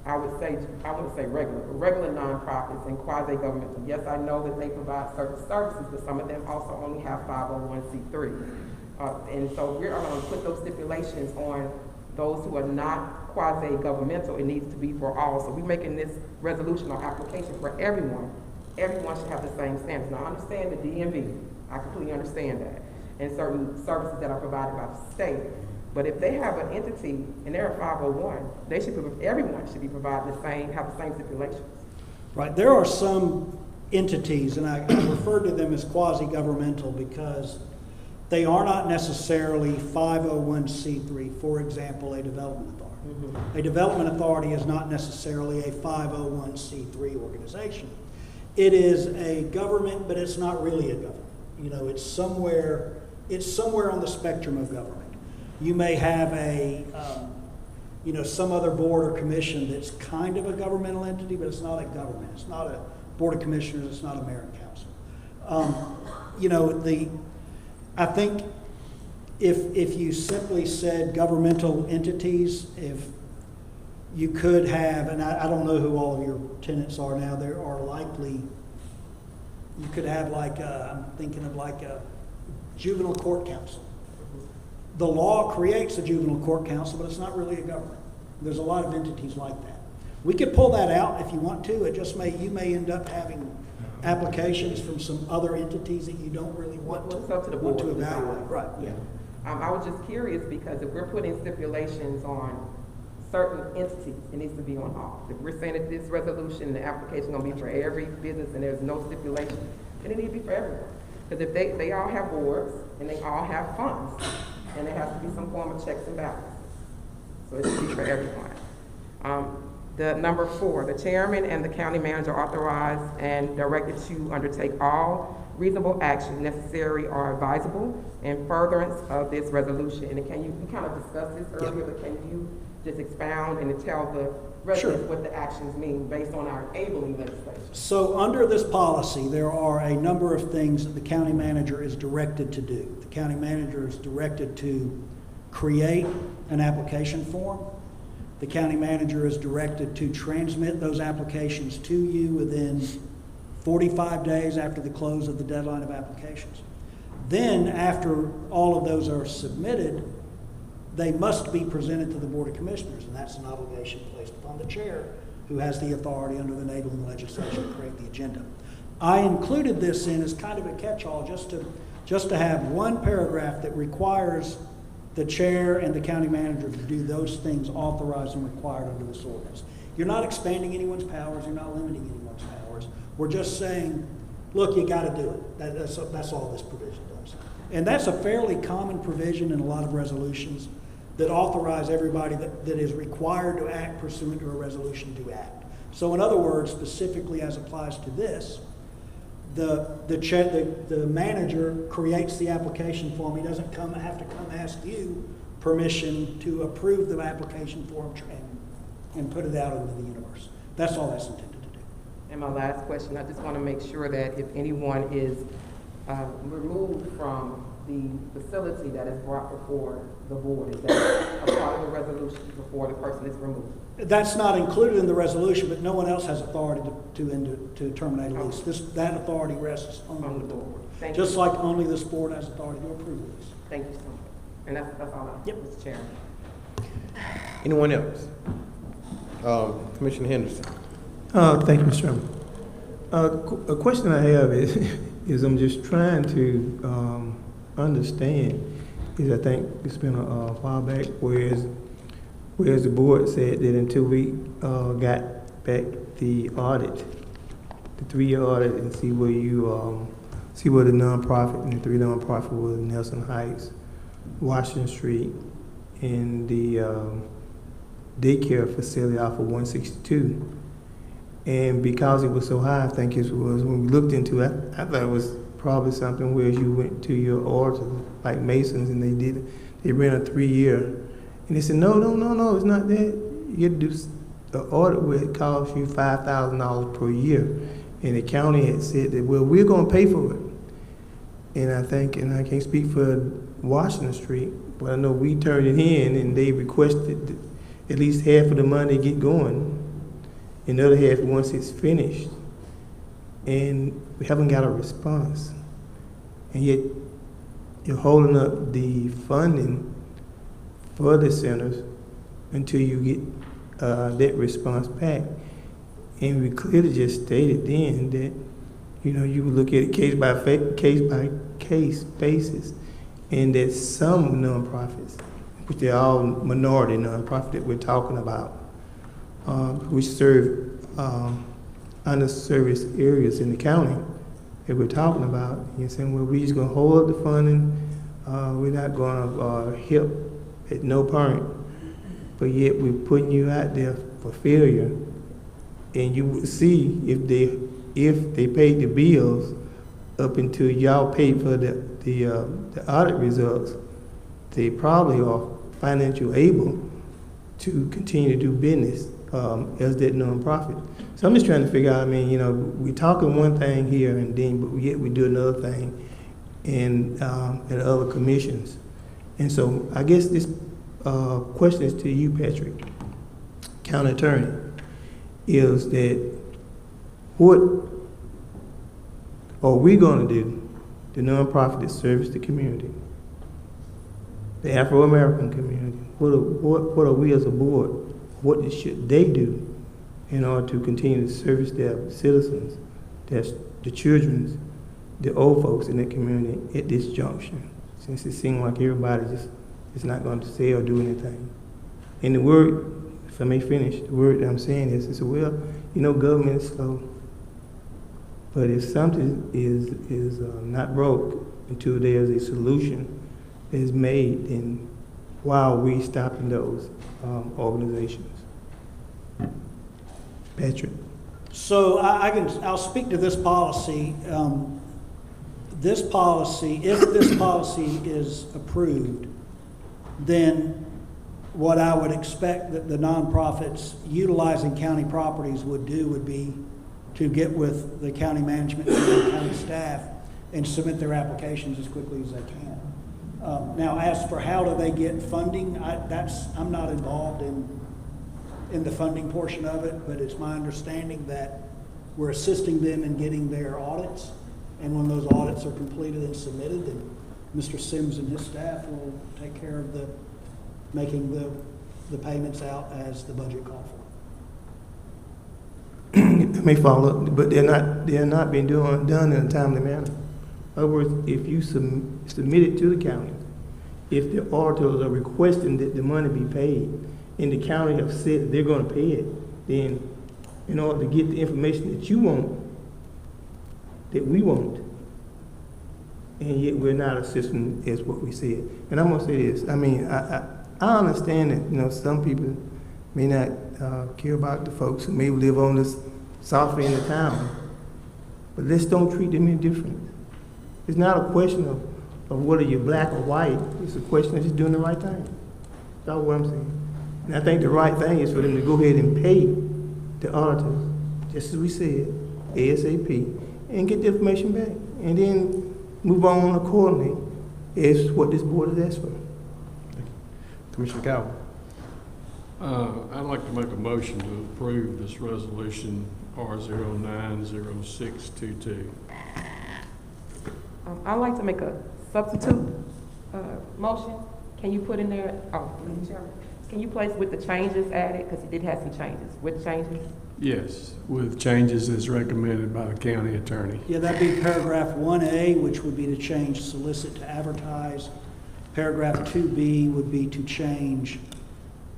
I wouldn't say regular nonprofits and quasi-governmental? Yes, I know that they provide certain services, but some of them also only have 501c3. And so we're going to put those stipulations on those who are not quasi-governmental. It needs to be for all. So we're making this resolution or application for everyone. Everyone should have the same standards. Now, I understand the DMV. I completely understand that. And certain services that are provided by the state. But if they have an entity and they're a 501, they should everyone should be providing the same, have the same stipulations. Right. There are some entities, and I refer to them as quasi-governmental because they are not necessarily 501c3, for example, a development authority. Mm-hmm. A development authority is not necessarily a 501c3 organization. It is a government, but it's not really a government. You know, it's somewhere on the spectrum of government. You may have some other board or commission that's kind of a governmental entity, but it's not a government. It's not a board of commissioners. It's not a mayor and council. I think if you simply said governmental entities, if you could have, and I don't know who all of your tenants are now, there are likely, you could have I'm thinking of a juvenile court council. The law creates a juvenile court council, but it's not really a government. There's a lot of entities like that. We could pull that out if you want to. You may end up having applications from some other entities that you don't really want to evaluate. Right. Yeah. I was just curious because if we're putting stipulations on certain entities, it needs to be on all. If we're saying that this resolution, the application is going to be for every business and there's no stipulation, then it needs to be for everyone. Because if they all have boards and they all have funds, and there has to be some form of checks and balances. So it should be for everyone. The number 4, the chairman and the county manager are authorized and directed to undertake all reasonable actions necessary or advisable in furtherance of this resolution. And you kind of discussed this earlier, but can you just expound and tell the residents what the actions mean based on our enabling legislation? So under this policy, there are a number of things that the county manager is directed to do. The county manager is directed to create an application form. The county manager is directed to transmit those applications to you within 45 days after the close of the deadline of applications. Then, after all of those are submitted, they must be presented to the Board of Commissioners, and that's an obligation placed upon the chair, who has the authority under the enabling legislation to create the agenda. I included this in as kind of a catch-all just to have one paragraph that requires the chair and the county manager to do those things authorized and required under this ordinance. You're not expanding anyone's powers. You're not limiting anyone's powers. We're just saying, look, you got to do it. That's all this provision does. And that's a fairly common provision in a lot of resolutions. that authorize everybody that is required to act pursuant to a resolution to act. So in other words, specifically as applies to this, the manager creates the application form. He doesn't have to come ask you permission to approve the application form and put it out into the universe. That's all that's intended to do. And my last question, I just want to make sure that if anyone is removed from the facility that is brought before the board, is that a part of the resolution before the person is removed? That's not included in the resolution, but no one else has authority to terminate a lease. That authority rests only with the board. Just like only this board has authority to approve a lease. Thank you so much. And that's all I have, Mr. Chairman. Anyone else? Commissioner Henderson. Thank you, Mr. Chairman. A question I have is I'm just trying to understand, is I think it's been a while back, whereas the board said that until we got back the audit, the 3-year audit, and see where you see where the nonprofit and the 3 nonprofit was Nelson Heights, Washington Street, and the daycare facility off of 162. And because it was so high, I think it was, when we looked into it, I thought it was probably something where you went to your auditor, like Masons, and they ran a 3-year. And they said, no, it's not that. You have to do an audit where it costs you $5,000 per year. And the county had said that, well, we're going to pay for it. And I think, and I can't speak for Washington Street, but I know we turned it in and they requested at least half of the money to get going, and the other half once it's finished. And we haven't got a response. And yet you're holding up the funding for the centers until you get that response back. And we clearly just stated then that, you would look at it case by case basis, and that some nonprofits, which they're all minority nonprofits that we're talking about, which serve underserviced areas in the county that we're talking about, you're saying, well, we're just going to hold up the funding, we're not going to help at no point, but yet we're putting you out there for failure. And you will see if they paid the bills up until y'all paid for the audit results, they probably are financially able to continue to do business as that nonprofit. So I'm just trying to figure out, we're talking one thing here and then, but yet we do another thing in at other commissions. And so I guess this question is to you, Patrick, County Attorney, is that what are we going to do, the nonprofit that serves the community, the Afro-American community? What are we as a board, what should they do in order to continue to service their citizens, that's the children, the old folks in the community at this junction, since it seems like everybody just is not going to say or do anything? And the word, if I may finish, the word that I'm saying is well, government is slow. But if something is not broke until there's a solution that is made, then why are we stopping those organizations? Patrick. So I'll speak to this policy. This policy, if this policy is approved, then what I would expect that the nonprofits utilizing county properties would do would be to get with the county management and the county staff and submit their applications as quickly as they can. Now, as for how do they get funding, I'm not involved in the funding portion of it, but it's my understanding that we're assisting them in getting their audits, and when those audits are completed and submitted, then Mr. Sims and his staff will take care of making the payments out as the budget calls for. It may follow up, but they're not being done in a timely manner. In other words, if you submit it to the county, if the auditors are requesting that the money be paid, and the county have said that they're going to pay it, then in order to get the information that you want, that we want, and yet we're not assisting as what we said. And I'm going to say this, I understand that, some people may not care about the folks who may live on this south end of town, but let's don't treat them any different. It's not a question of whether you're black or white. It's a question of just doing the right thing. That's all what I'm saying. And I think the right thing is for them to go ahead and pay the auditors, just as we said, ASAP, and get the information back, and then move on accordingly is what this board has asked for. Commissioner Calvin. I'd like to make a motion to approve this resolution R090622. I'd like to make a substitute motion. Can you put in there, Mr. Chairman, can you place with the changes added, because it did have some changes, with changes? Yes, with changes as recommended by the county attorney. Yeah, that'd be paragraph 1A, which would be to change solicit to advertise. Paragraph 2B would be to change,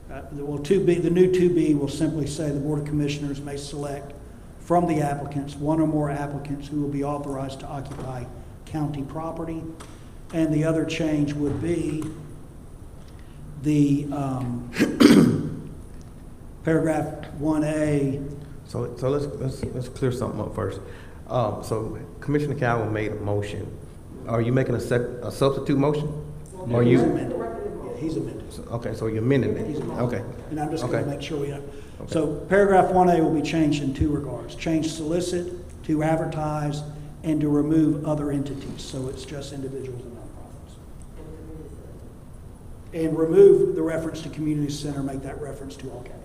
2B, the new 2B will simply say the Board of Commissioners may select from the applicants one or more applicants who will be authorized to occupy county property. And the other change would be the paragraph 1A. So let's clear something up first. So Commissioner Calvin made a motion. Are you making a substitute motion? Or He's you? amended. Yeah, he's amended. Okay, so you're amending it. He's amended. Okay. And I'm just going to Okay. make sure we have. Okay. So paragraph 1A will be changed in two regards. Change solicit to advertise and to remove other entities. So it's just individuals and nonprofits. And remove the reference to community center, make that reference to all county.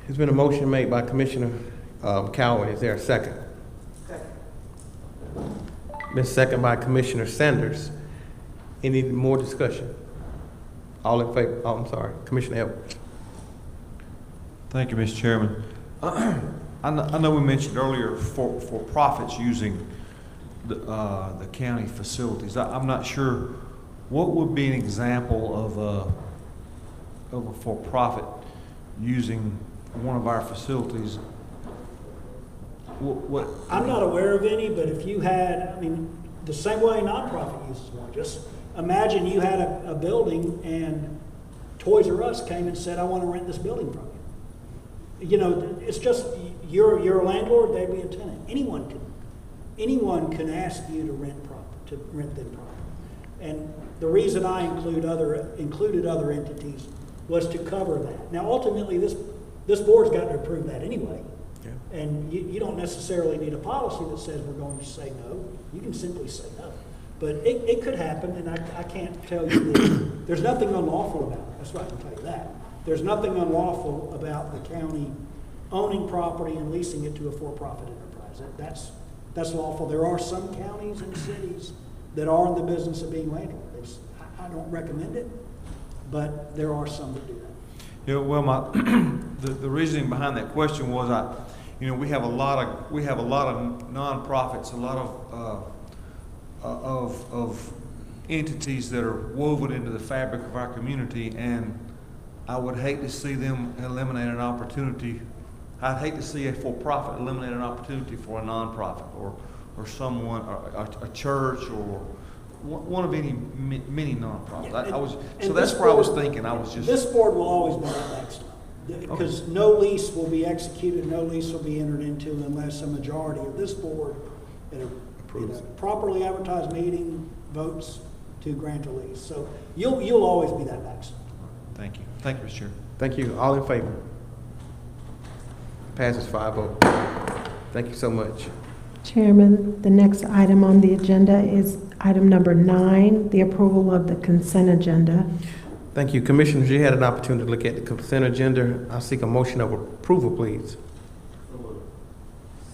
There's been a motion made by Commissioner Calvin. Is there a second? Second. Been second by Commissioner Sanders. Any more discussion? All in favor? Oh, I'm sorry. Commissioner Edwards. Thank you, Mr. Chairman. I know we mentioned earlier for profits using the county facilities. I'm not sure what would be an example of a for-profit using one of our facilities. What I'm not aware of any, but if you had, the same way a nonprofit uses one, just imagine you had a building and Toys R Us came and said, I want to rent this building from you. It's just, you're a landlord, they'd be a tenant. Anyone can ask you to rent them property. And the reason I included other entities was to cover that. Now, ultimately, this board's got to approve that anyway. Yeah. And you don't necessarily need a policy that says we're going to say no. You can simply say no. But it could happen, and I can't tell you that there's nothing unlawful about it. That's right, I can tell you that. There's nothing unlawful about the county owning property and leasing it to a for-profit enterprise. That's lawful. There are some counties and cities that are in the business of being landlords. I don't recommend it, but there are some that do that. Yeah, well, the reasoning behind that question was we have a lot of nonprofits, a lot of entities that are woven into the fabric of our community, and I would hate to see them eliminate an opportunity. I'd hate to see a for-profit eliminate an opportunity for a nonprofit or someone, or a church, or one of many nonprofits. Yeah, that's where I was thinking. This board will always be that backstop, because no lease will be executed, no lease will be entered into unless a majority of this board at a properly advertised meeting votes to grant a lease. So you'll always be that backstop. Thank you. Thank you, Mr. Chair. Thank you. All in favor? Passes 5-0. Thank you so much. Chairman, the next item on the agenda is item number 9, the approval of the consent agenda. Thank you. Commissioners, you had an opportunity to look at the consent agenda. I seek a motion of approval, please.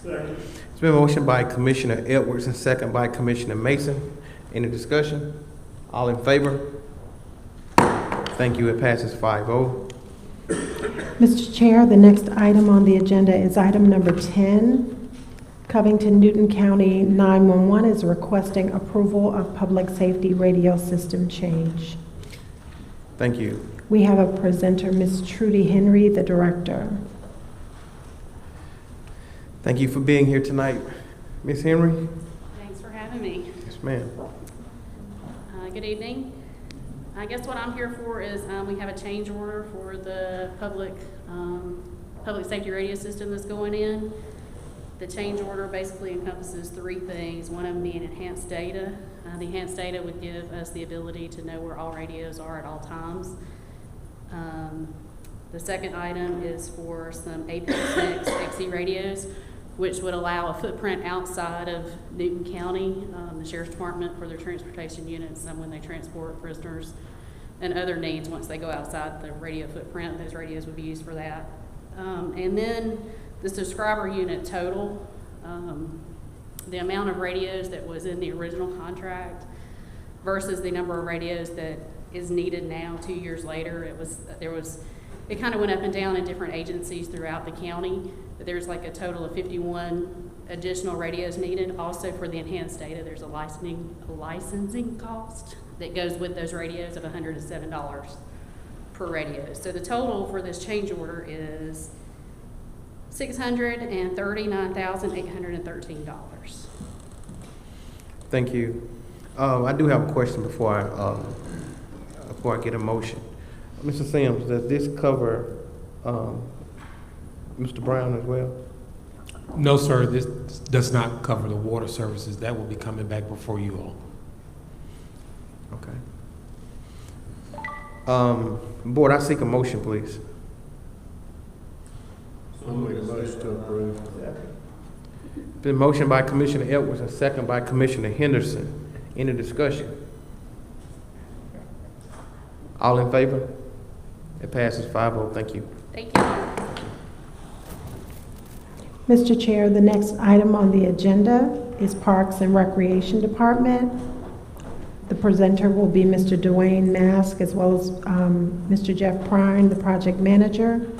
Second. It's been a motion by Commissioner Edwards and second by Commissioner Mason. Any discussion? All in favor? Thank you. It passes 5-0. Mr. Chair, the next item on the agenda is item number 10. Covington Newton County 911 is requesting approval of public safety radio system change. Thank you. We have a presenter, Ms. Trudy Henry, the director. Thank you for being here tonight. Ms. Henry? Thanks for having me. Yes, ma'am. Good evening. I guess what I'm here for is we have a change order for the public safety radio system that's going in. The change order basically encompasses three things, one of them being enhanced data. The enhanced data would give us the ability to know where all radios are at all times. The second item is for some APX XE radios, which would allow a footprint outside of Newton County, the Sheriff's Department for their transportation units, and when they transport prisoners and other needs, once they go outside the radio footprint, those radios would be used for that. And then the subscriber unit total, the amount of radios that was in the original contract versus the number of radios that is needed now 2 years later. It kind of went up and down in different agencies throughout the county, but there's like a total of 51 additional radios needed. Also for the enhanced data, there's a licensing cost that goes with those radios of $107 per radio. So the total for this change order is $639,813. Thank you. I do have a question before I get a motion. Mr. Sims, does this cover Mr. Brown as well? No, sir, this does not cover the water services. That will be coming back before you all. Okay. Board, I seek a motion, please. I'll make a motion to approve. Been motion by Commissioner Edwards and second by Commissioner Henderson. Any discussion? All in favor? It passes 5-0. Thank you. Thank you. Mr. Chair, the next item on the agenda is Parks and Recreation Department. The presenter will be Mr. Dwayne Mask as well as Mr. Jeff Prine, the project manager.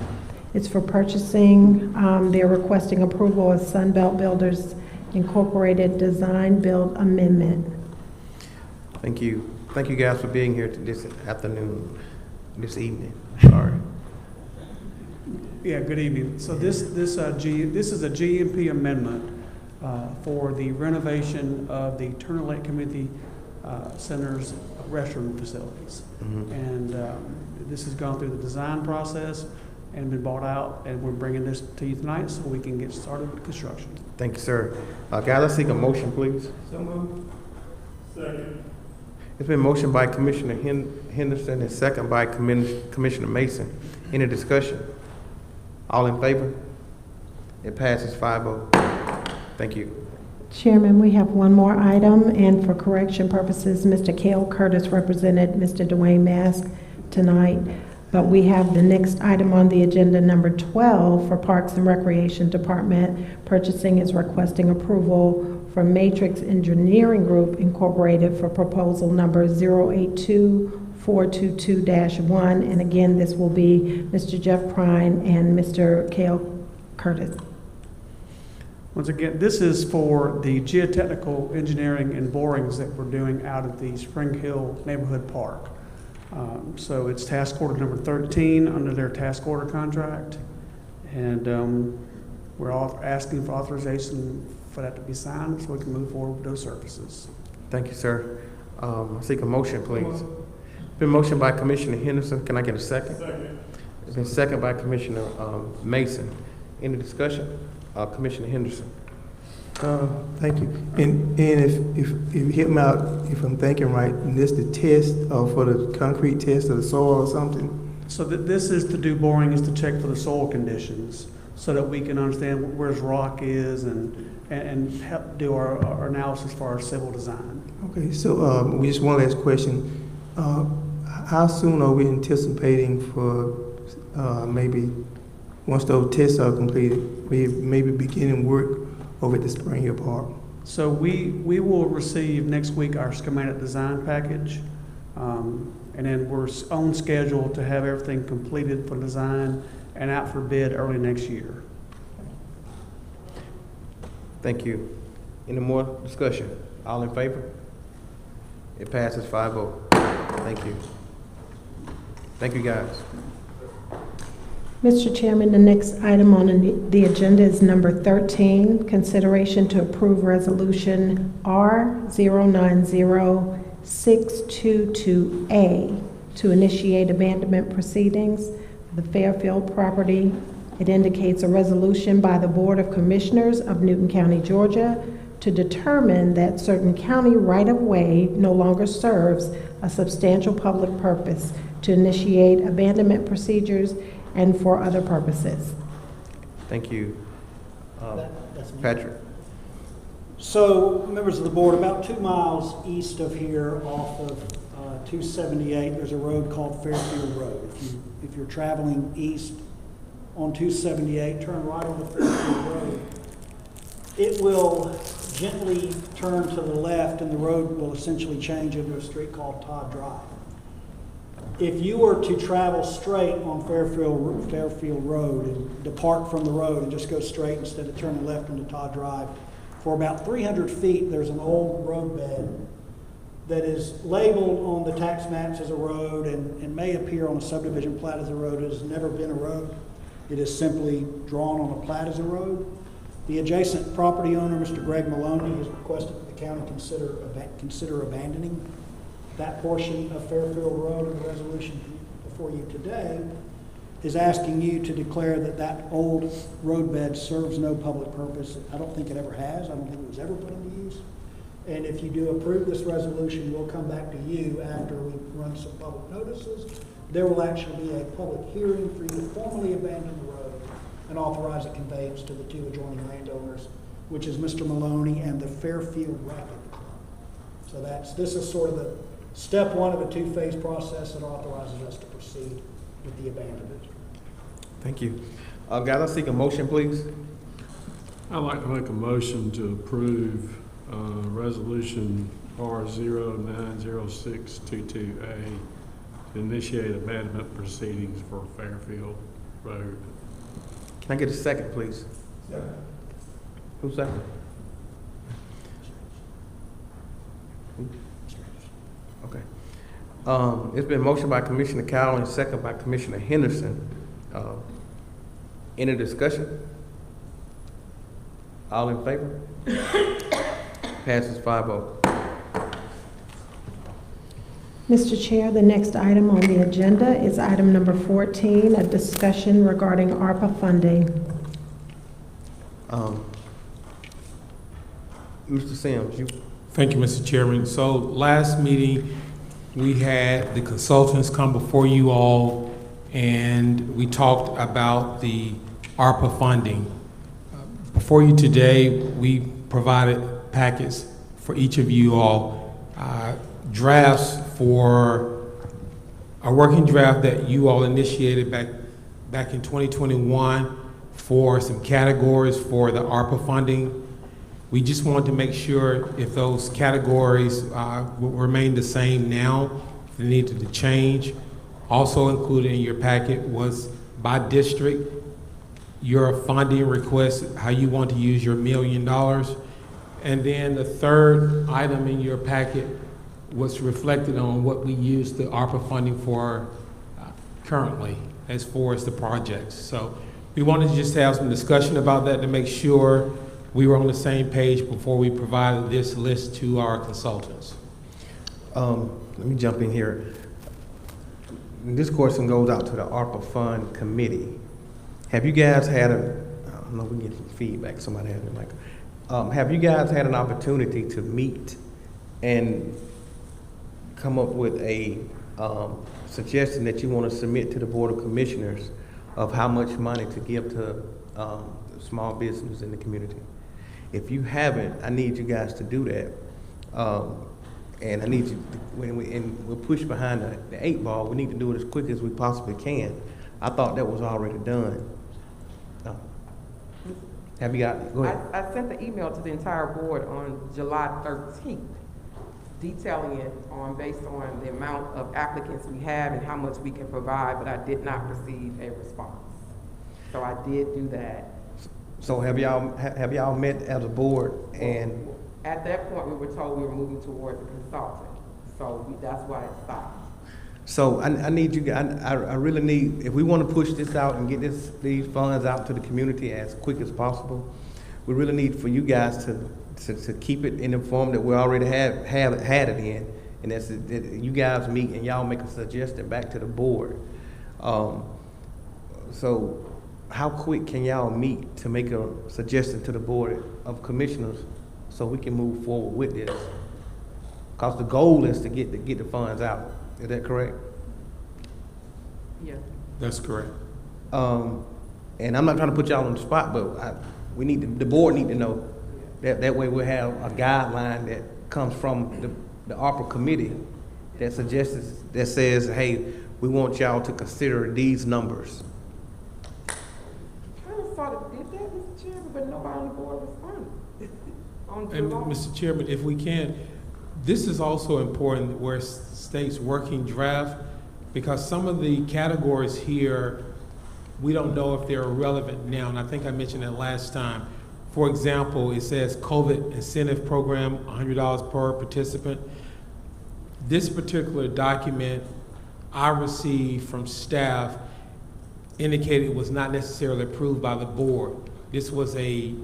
It's for purchasing. They're requesting approval of Sunbelt Builders Incorporated Design Build Amendment. Thank you. Thank you guys for being here this afternoon, this evening. Sorry. Yeah, good evening. So this is a GMP amendment for the renovation of the Turner Lake Community Center's restroom facilities. And this has gone through the design process and been bought out, and we're bringing this to you tonight so we can get started with construction. Thank you, sir. Guys, let's seek a motion, please. So moved. Second. It's been motioned by Commissioner Henderson and second by Commissioner Mason. Any discussion? All in favor? It passes 5-0. Thank you. Chairman, we have one more item, and for correction purposes, Mr. Cale Curtis represented Mr. Dwayne Mask tonight, but we have the next item on the agenda, number 12, for Parks and Recreation Department. Purchasing is requesting approval from Matrix Engineering Group Incorporated for proposal number 082422-1, and again, this will be Mr. Jeff Prine and Mr. Cale Curtis. Once again, this is for the geotechnical engineering and borings that we're doing out at the Spring Hill Neighborhood Park. So it's task order number 13 under their task order contract. And we're all asking for authorization for that to be signed so we can move forward with those services. Thank you, sir. I seek a motion, please. Been motioned by Commissioner Henderson. Can I get a second? Second. It's been second by Commissioner Mason. Any discussion? Commissioner Henderson. Thank you. And if you hit me out, if I'm thinking right, and this the test for the concrete test of the soil or something? So this is to do boring, is to check for the soil conditions so that we can understand where rock is and help do our analysis for our civil design. Okay, so we just one last question. How soon are we anticipating for maybe once those tests are completed, we maybe beginning work over at the Spring Hill Park? So we will receive next week our schematic design package, and then we're on schedule to have everything completed for design and out for bid early next year. Thank you. Any more discussion? All in favor? It passes 5-0. Thank you. Thank you, guys. Mr. Chairman, the next item on the agenda is number 13, consideration to approve resolution R090 622A to initiate abandonment proceedings for the Fairfield property. It indicates a resolution by the Board of Commissioners of Newton County, Georgia, to determine that certain county right-of-way no longer serves a substantial public purpose, to initiate abandonment procedures, and for other purposes. Thank you. That's me. Patrick. So, members of the board, about 2 miles east of here off of 278, there's a road called Fairfield Road. If you're traveling east on 278, turn right on the Fairfield Road. It will gently turn to the left and the road will essentially change into a street called Todd Drive. If you were to travel straight on Fairfield Road and depart from the road and just go straight instead of turning left into Todd Drive, for about 300 feet, there's an old roadbed that is labeled on the tax maps as a road and may appear on a subdivision plat as a road. It has never been a road. It is simply drawn on a plat as a road. The adjacent property owner, Mr. Greg Maloney, has requested that the county consider abandoning that portion of Fairfield Road, and the resolution before you today is asking you to declare that that old roadbed serves no public purpose. I don't think it ever has. I don't think it was ever put into use. And if you do approve this resolution, we'll come back to you after we run some public notices. There will actually be a public hearing for you to formally abandon the road and authorize a conveyance to the two adjoining landowners, which is Mr. Maloney and the Fairfield Racket Club. So this is sort of the step one of a two-phase process that authorizes us to proceed with the abandonment. Thank you. Guys, I seek a motion, please. I'd like to make a motion to approve Resolution R090622A to initiate abandonment proceedings for Fairfield Road. Can I get a second, please? Second. Who's second? Okay. It's been motioned by Commissioner Cowell and second by Commissioner Henderson. Any discussion? All in favor? Passes 5-0. Mr. Chair, the next item on the agenda is item number 14, a discussion regarding ARPA funding. Mr. Sims, you. Thank you, Mr. Chairman. So last meeting, we had the consultants come before you all and we talked about the ARPA funding. Before you today, we provided packets for each of you all, drafts for a working draft that you all initiated back in 2021 for some categories for the ARPA funding. We just wanted to make sure if those categories will remain the same now, if they needed to change. Also included in your packet was by district, your funding request, how you want to use your $1 million. And then the third item in your packet was reflected on what we use the ARPA funding for currently as far as the projects. So we wanted to just have some discussion about that to make sure we were on the same page before we provided this list to our consultants. Let me jump in here. This question goes out to the ARPA Fund Committee. Have you guys had I don't know, we can get some feedback, somebody has it, like, have you guys had an opportunity to meet and come up with a suggestion that you want to submit to the Board of Commissioners of how much money to give to small businesses in the community? If you haven't, I need you guys to do that. And I need you, and we'll push behind the 8 ball, we need to do it as quick as we possibly can. I thought that was already done. Have you got, go ahead. I sent the email to the entire board on July 13th, detailing it based on the amount of applicants we have and how much we can provide, but I did not receive a response. So I did do that. So have y'all met as a board? And at that point, we were told we were moving toward the consultant. So that's why it stopped. So I need you guys, I really need, if we want to push this out and get these funds out to the community as quick as possible, we really need for you guys to keep it in the form that we already had it in, and that's that you guys meet and y'all make a suggestion back to the board. So how quick can y'all meet to make a suggestion to the board of commissioners so we can move forward with this? Because the goal is to get the funds out. Is that correct? Yeah. That's correct. And I'm not trying to put y'all on the spot, but the board need to know that way we'll have a guideline that comes from the ARPA committee that says, hey, we want y'all to consider these numbers. Kind of sort of did that, Mr. Chairman, but nobody on the board responded. And Mr. Chairman, if we can, this is also important where states working draft, because some of the categories here, we don't know if they're relevant now, and I think I mentioned that last time. For example, it says COVID incentive program, $100 per participant. This particular document I received from staff indicated it was not necessarily approved by the board. This was a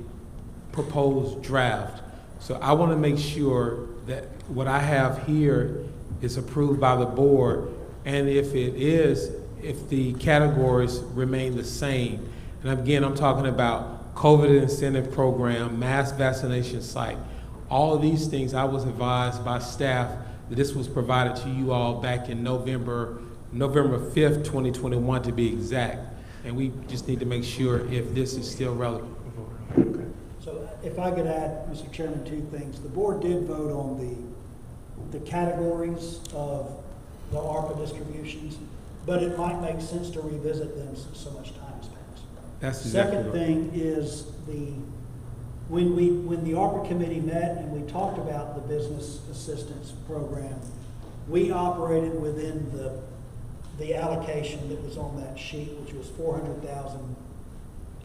proposed draft. So I want to make sure that what I have here is approved by the board, and if it is, if the categories remain the same. And again, I'm talking about COVID incentive program, mass vaccination site. All of these things, I was advised by staff that this was provided to you all back in November 5th, 2021 to be exact. And we just need to make sure if this is still relevant. Okay. So if I could add, Mr. Chairman, two things. The board did vote on the categories of the ARPA distributions, but it might make sense to revisit them since so much time has passed. That's exactly Second right. thing is when the ARPA committee met and we talked about the business assistance program, we operated within the allocation that was on that sheet, which was $400,000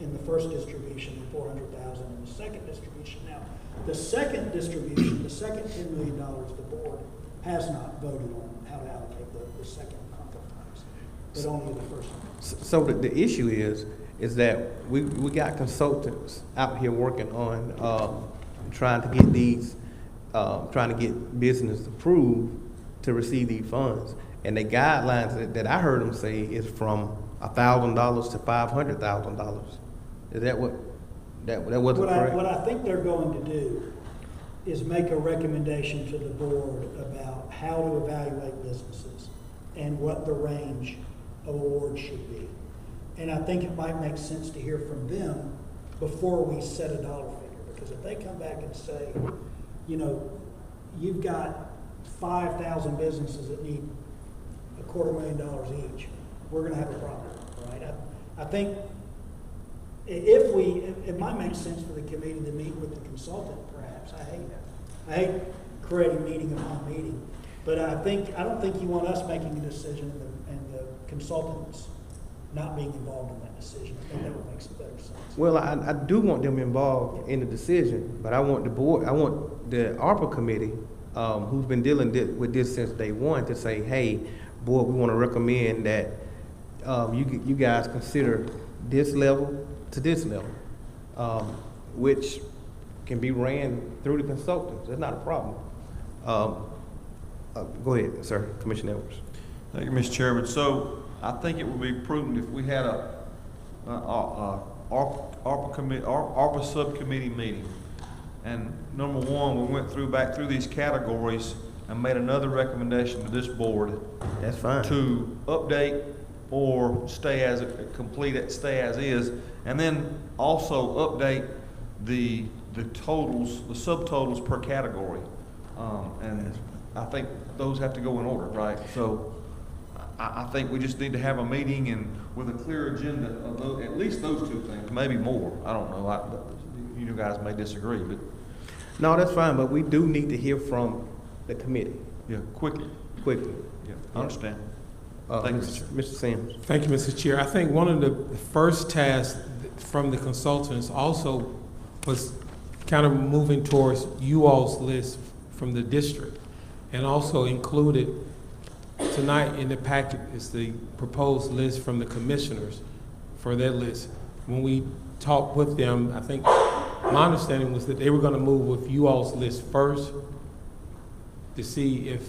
in the first distribution and $400,000 in the second distribution. Now, the second distribution, the second $10 million, the board has not voted on how to allocate the second couple of times, but only the first one. So the issue is that we got consultants out here working on trying to get these, trying to get business approved to receive these funds. And the guidelines that I heard them say is from $1,000 to $500,000. Is that what wasn't correct? What I think they're going to do is make a recommendation to the board about how to evaluate businesses and what the range of awards should be. And I think it might make sense to hear from them before we set a dollar figure. Because if they come back and say, you know, you've got 5,000 businesses that need $250,000 each, we're going to have a problem, right? I think it might make sense for the committee to meet with the consultant, perhaps. I hate creating meeting upon meeting, but I don't think you want us making a decision and the consultants not being involved in that decision. I think that would make some better sense. Well, I do want them involved in the decision, but I want the board, I want the ARPA committee, who's been dealing with this since day one, to say, hey, board, we want to recommend that you guys consider this level to this level, which can be ran through the consultants. That's not a problem. Go ahead, sir, Commissioner Edwards. Thank you, Mr. Chairman. So I think it would be prudent if we had a ARPA subcommittee meeting. And number one, we went back through these categories and made another recommendation to this board. That's fine. To update or stay as is, and then also update the totals, the subtotals per category. And I think those have to go in order, right? So I think we just need to have a meeting and with a clear agenda of those, at least those two things, maybe more. I don't know. You guys may disagree, but no, that's fine. But we do need to hear from the committee. yeah, quickly. Yeah, I understand. Thank you, Mr. Sims. Thank you, Mr. Chair. I think one of the first tasks from the consultants also was kind of moving towards you all's list from the district, and also included tonight in the packet is the proposed list from the commissioners for their list. When we talked with them, I think my understanding was that they were going to move with you all's list first to see if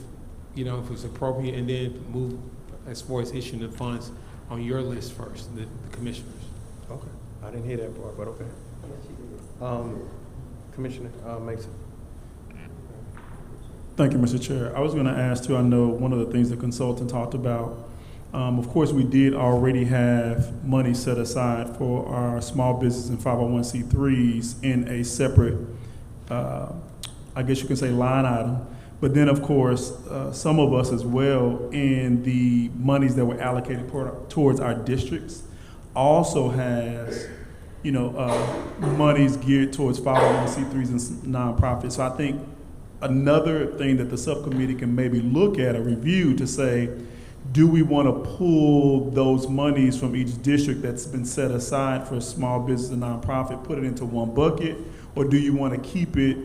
you know, if it's appropriate, and then move as far as issuing the funds on your list first, the commissioners. Okay, I didn't hear that part, but okay. Commissioner Mason. Thank you, Mr. Chair. I was going to ask too, I know one of the things the consultant talked about, of course, we did already have money set aside for our small business and 501c3s in a separate, I guess you can say, line item. But then, of course, some of us as well, in the monies that were allocated towards our districts, also has, you know, monies geared towards 501c3s and nonprofits. So I think another thing that the subcommittee can maybe look at or review to say, do we want to pull those monies from each district that's been set aside for small business and nonprofit, put it into one bucket, or do you want to keep it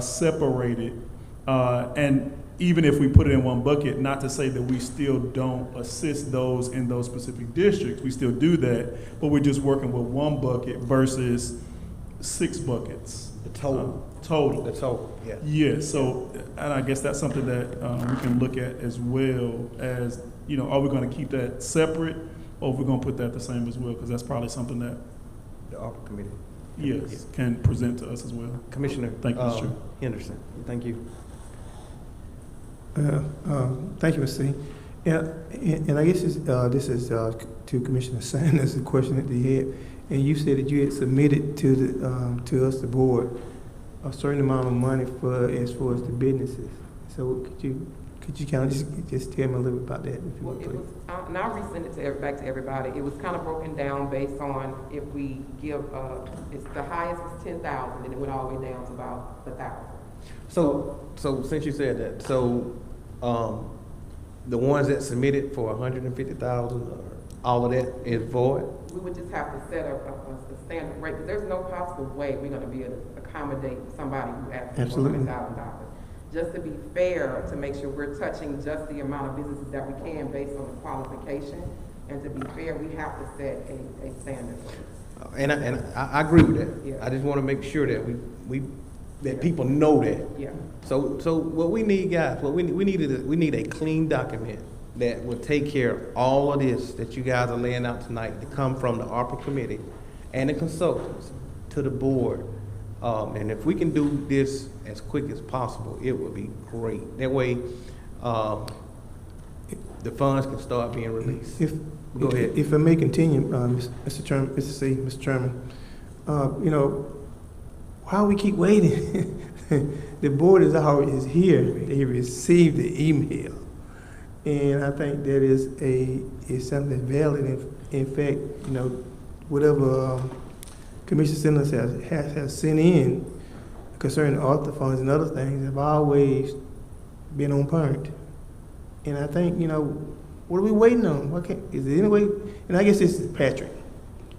separated? And even if we put it in one bucket, not to say that we still don't assist those in those specific districts, we still do that, but we're just working with one bucket versus 6 buckets. The total. Total. The total, yeah. Yeah, so, and I guess that's something that we can look at as well as, you know, are we going to keep that separate, or are we going to put that the same as well? Because that's probably something that The ARPA committee. yes, can present to us as well. Commissioner Thank you, Mr. Chair. Henderson, thank you. Thank you, Mr. C. Yeah, and I guess this is to Commissioner Sanders, the question that they had. And you said that you had submitted to the to us, the board, a certain amount of money for as far as the businesses. So could you kind of just tell me a little bit about that, if you Well, would, it please? was, and I'll resend it to back to everybody. It was kind of broken down based on if we give, it's the highest was 10,000, and it went all the way down to about 1,000. So since you said that, so the ones that submitted for 150,000, all of that is void? We would just have to set a standard rate, because there's no possible way we're gonna be able to accommodate somebody who asks for Absolutely. $100,000. Just to be fair, to make sure we're touching just the amount of businesses that we can based on the qualification, and to be fair, we have to set a standard rate. And I agree with that. Yeah. I just want to make sure that that people know that. Yeah. So what we need, guys, we need a clean document that will take care of all of this that you guys are laying out tonight to come from the ARPA committee and the consultants to the board. And if we can do this as quick as possible, it would be great. That way, the funds can start being released. Go ahead. If I may continue, Mr. Chairman, Mr. Chairman, you know, why we keep waiting? The board is here. They received the email. And I think that is something that's valid. In fact, you know, whatever Commissioner Simmons has sent in concerning author funds and other things have always been on point. And I think, you know, what are we waiting on? Is there any way, and I guess this is Patrick,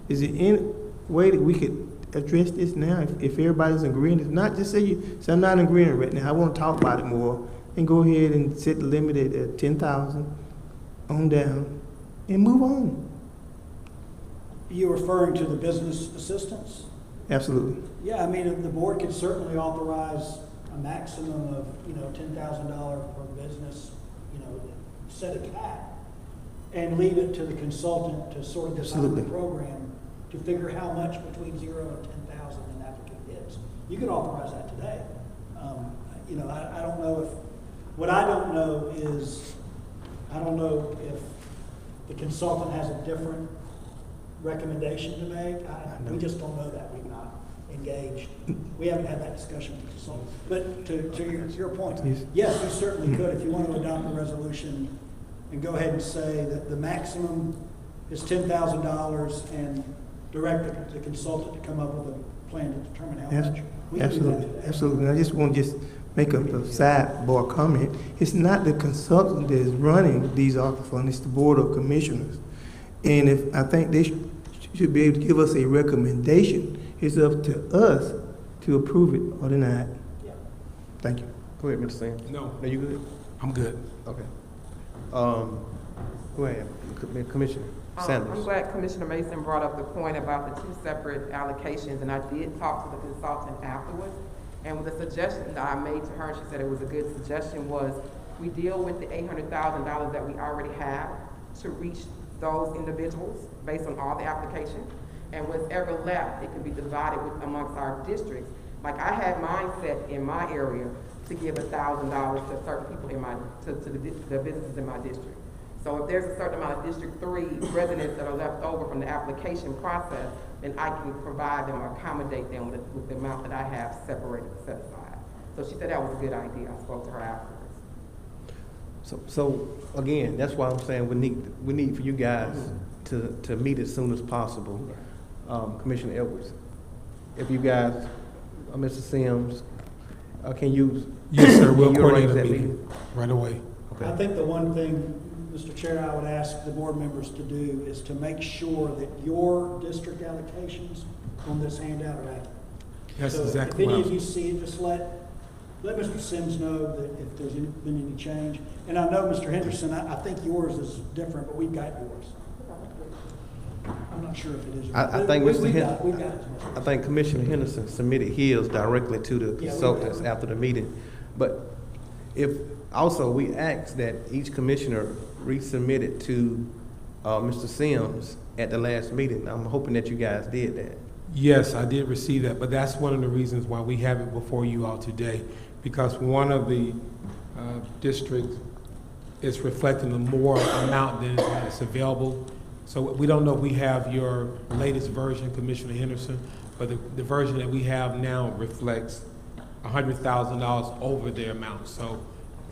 is there any way that we could address this now if everybody's agreeing? If not, just say I'm not in agreement right now. I want to talk about it more, and go ahead and set the limit at 10,000 on down and move on. You're referring to the business assistance? Absolutely. Yeah, I mean, the board could certainly authorize a maximum of, you know, $10,000 per business, you know, set a cap, and leave it to the consultant to sort of design the program to figure how much between 0 and 10,000 an applicant gets. You could authorize that today. You know, I don't know what I don't know is, I don't know if the consultant has a different recommendation to make. We just don't know that. We've not engaged. We haven't had that discussion with the consultant. But to your point, yes, you certainly could. If you want to adopt a resolution and go ahead and say that the maximum is $10,000 and direct the consultant to come up with a plan to determine how much. We can do that today. Absolutely. I just want to make a sidebar comment. It's not the consultant that is running these ARPA funds, it's the Board of Commissioners. And I think they should be able to give us a recommendation. It's up to us to approve it or deny it. Yeah. Thank you. Go ahead, Mr. Sam. No. Are you good? I'm good. Okay. Go ahead, Commissioner Sanders. I'm glad Commissioner Mason brought up the point about the 2 separate allocations, and I did talk to the consultant afterwards. And the suggestion that I made to her, she said it was a good suggestion, was We deal with the $800,000 that we already have to reach those individuals based on all the applications. And whatever left, it can be divided amongst our districts. Like I had mine set in my area to give $1,000 to certain people in my, to the businesses in my district. So if there's a certain amount of District 3 residents that are left over from the application process, then I can provide them or accommodate them with the amount that I have separated, set aside. So she said that was a good idea. I spoke to her afterwards. So again, that's why I'm saying we need for you guys to meet as soon as possible. Commissioner Edwards, if you guys, Mr. Sims, can you? Yes, sir, we'll can you coordinate arrange a meeting right away. Okay. I think the one thing, Mr. Chair, I would ask the board members to do is to make sure that your district allocations on this handout are accurate. That's So exactly if what any I of you see it, just let Mr. Sims know that if there's been any change. And I know, Mr. Henderson, I think yours is different, but we've got yours. I'm not sure if it is. I think We've Mr. got it. I think Commissioner Henderson submitted his directly to the Yeah, consultants after the meeting. But if, also, we asked that each commissioner resubmit it to Mr. Sims at the last meeting. I'm hoping that you guys did that. Yes, I did receive that, but that's one of the reasons why we have it before you all today, because one of the districts is reflecting a more amount than is available. So we don't know if we have your latest version, Commissioner Henderson, but the version that we have now reflects $100,000 over their amount. So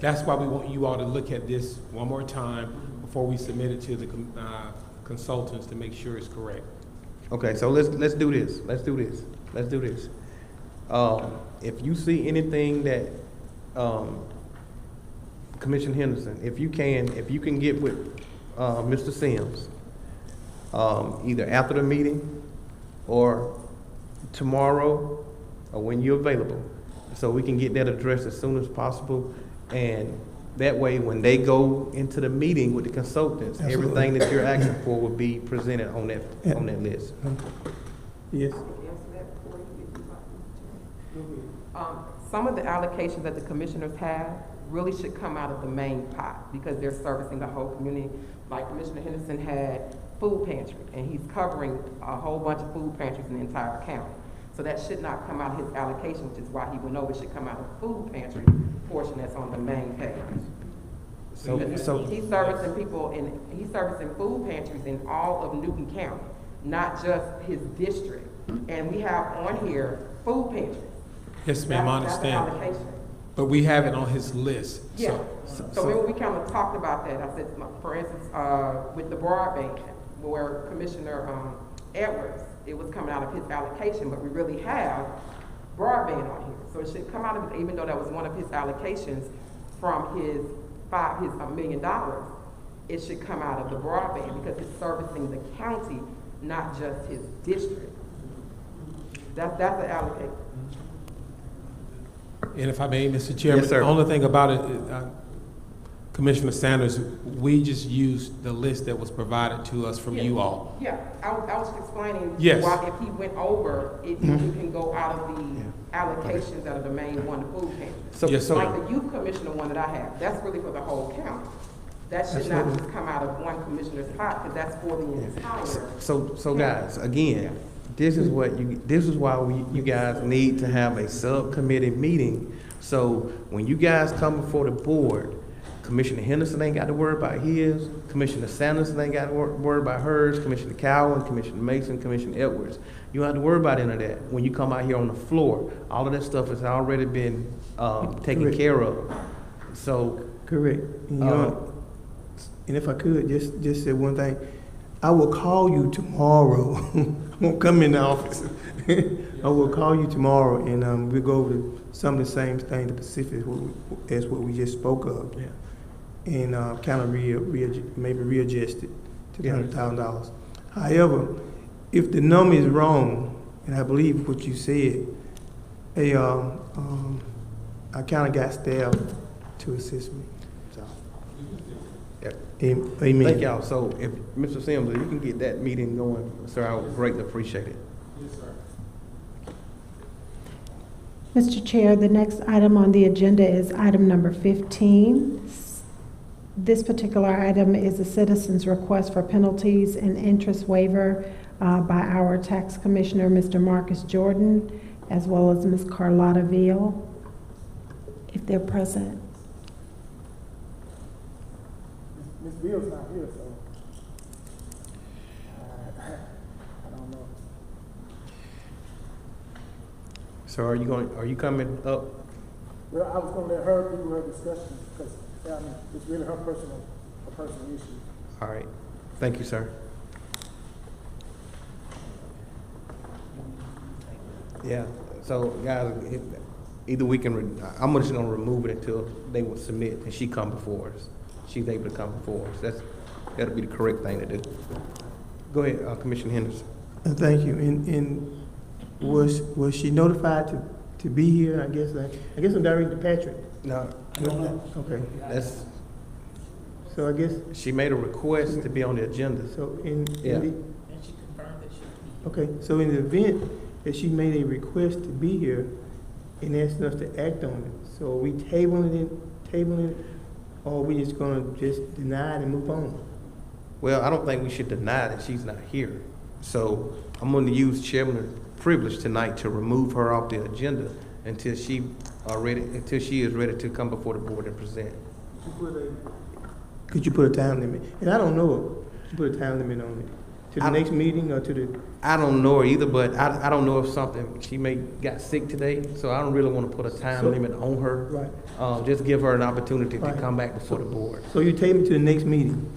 that's why we want you all to look at this one more time before we submit it to the consultants to make sure it's correct. Okay, so let's do this. Let's do this. If you see anything that Commissioner Henderson, if you can get with Mr. Sims, either after the meeting or tomorrow or when you're available, so we can get that addressed as soon as possible. And that way, when they go into the meeting with the consultants, Absolutely. everything that you're asking for will be presented on that list. Yes. Some of the allocations that the commissioners have really should come out of the main pot because they're servicing the whole community. Like Commissioner Henderson had food pantry, and he's covering a whole bunch of food pantries in the entire county. So that should not come out of his allocation, which is why he went over. It should come out of the food pantry portion that's on the main page. So He's servicing people he's servicing food pantries in all of Newton County, not just his district. And we have on here food pantries. Yes, ma'am, I That's understand. the allocation. But we have it on his list. Yeah, so remember we kind of talked about that. I said, for instance, with the broadband, where Commissioner Edwards, it was coming out of his allocation, but we really have broadband on here. So it should come out of, even though that was one of his allocations from his $1 million, it should come out of the broadband because it's servicing the county, not just his district. That's the allocation. And if I may, Mr. Chairman, Yes, sir. the only thing about it, Commissioner Sanders, we just used the list that was provided to us from you all. Yeah, I was just explaining Yes. why if he went over, you can go out of the allocations out of the main one, the food pantry. Yes, sir. Like the youth commissioner one that I have, that's really for the whole county. That should not just come out of one commissioner's pot, because that's for the entire. So guys, again, this is why you guys need to have a subcommittee meeting. So when you guys come before the board, Commissioner Henderson ain't got to worry about his, Commissioner Sanders ain't got to worry about hers, Commissioner Cowan, Commissioner Mason, Commissioner Edwards. You don't have to worry about any of that. When you come out here on the floor, all of that stuff has already been taken Correct. care of. So Correct. And, and if I could, just say one thing. I will call you tomorrow. I won't come in the office. I will call you tomorrow, and we'll go over some of the same things, the specifics as what we just spoke of. Yeah. And kind of maybe readjust it to the $100,000. However, if the number is wrong, and I believe what you said, I kind of got staff to assist me. So, amen. thank y'all. So if Mr. Sims, if you can get that meeting going, sir, I would greatly appreciate it. Yes, sir. Mr. Chair, the next item on the agenda is item number 15. This particular item is a citizen's request for penalties and interest waiver by our tax commissioner, Mr. Marcus Jordan, as well as Ms. Carlotta Veal, if they're present. Ms. Bill's not here, so I don't know. So are you coming up? Well, I was gonna let her do her discussion, because, I mean, it's really her personal issue. All right. Thank you, sir. Yeah, so guys, either we can, I'm just gonna remove it until they will submit and she come before us. She's able to come before us. That'll be the correct thing to do. Go ahead, Commissioner Henderson. Thank you. And was she notified to be here? I guess I'm directing to Patrick. No. I don't know. Okay. That's, So I guess, she made a request to be on the agenda. so Yeah. and she confirmed that she. Okay, so in the event that she made a request to be here and asking us to act on it, so are we tabling it, or are we just gonna just deny it and move on? Well, I don't think we should deny that she's not here. So I'm going to use chairman's privilege tonight to remove her off the agenda until she is ready to come before the board and present. Could you put a time limit? And I don't know, you put a time limit on it, to the next meeting or to the? I don't know her either, but I don't know if she may got sick today, so I don't really want to put a time limit on her. Right. Just give her an opportunity to Right. come back before the board. So you take me to the next meeting?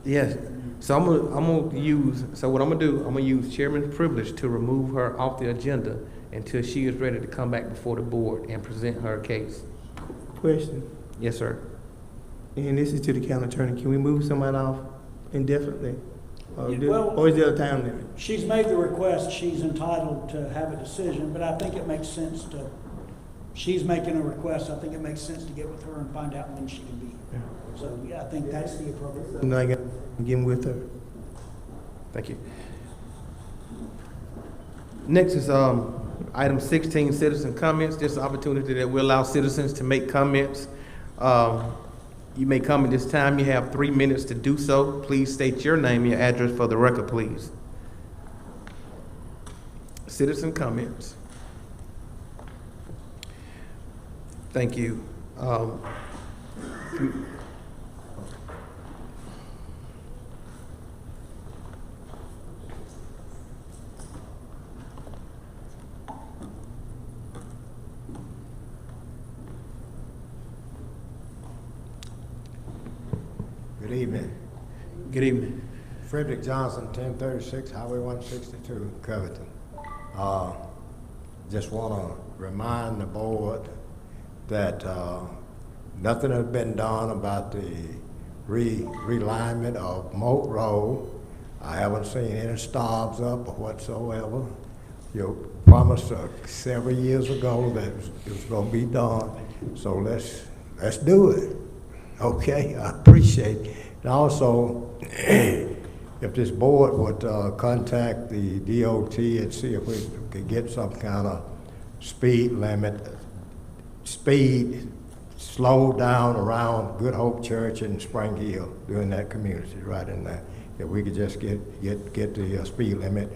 Yes. So what I'm gonna do, I'm gonna use chairman's privilege to remove her off the agenda until she is ready to come back before the board and present her case. Question, Yes, sir. and this is to the county attorney, can we move somebody off indefinitely? Well- Or is there a time limit? She's made the request, she's entitled to have a decision, but I think it makes sense to, she's making a request, I think it makes sense to get with her and find out when she can be here. So, yeah, I think that's the appropriate. And I got, get with her. Thank you. Next is item 16, citizen comments. This is an opportunity that we allow citizens to make comments. You may come at this time. You have 3 minutes to do so. Please state your name and your address for the record, please. Citizen comments. Thank you. Good evening. Good evening. Frederick Johnson, 1036 Highway 162, Covington. Just want to remind the board that nothing has been done about the realignment of Moat Road. I haven't seen any stobs up or whatsoever. You promised several years ago that it was going to be done, so let's do it. Okay, I appreciate it. And also, if this board would contact the DOT and see if we could get some kind of speed slow down around Good Hope Church and Spring Hill, during that community right in there. If we could just get the speed limit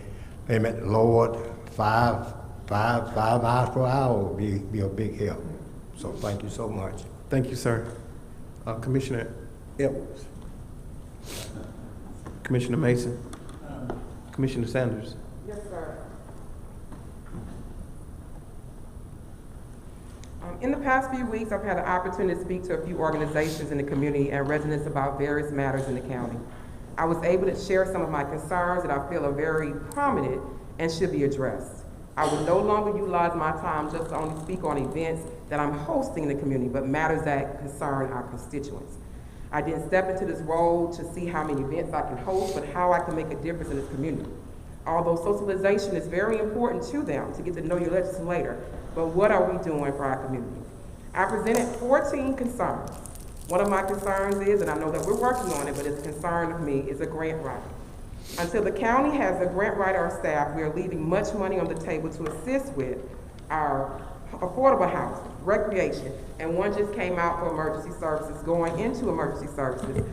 lowered, 5 miles per hour would be a big help. So thank you so much. Thank you, sir. Commissioner Edwards. Commissioner Mason. Commissioner Sanders. Yes, sir. In the past few weeks, I've had an opportunity to speak to a few organizations in the community and residents about various matters in the county. I was able to share some of my concerns that I feel are very prominent and should be addressed. I will no longer utilize my time just to only speak on events that I'm hosting in the community, but matters that concern our constituents. I didn't step into this role to see how many events I can host, but how I can make a difference in this community. Although socialization is very important to them, to get to know your legislator, but what are we doing for our community? I presented 14 concerns. One of my concerns is, and I know that we're working on it, but it's a concern of me, is a grant writer. Until the county has a grant writer or staff, we are leaving much money on the table to assist with our affordable housing, recreation, and one just came out for emergency services, going into emergency services.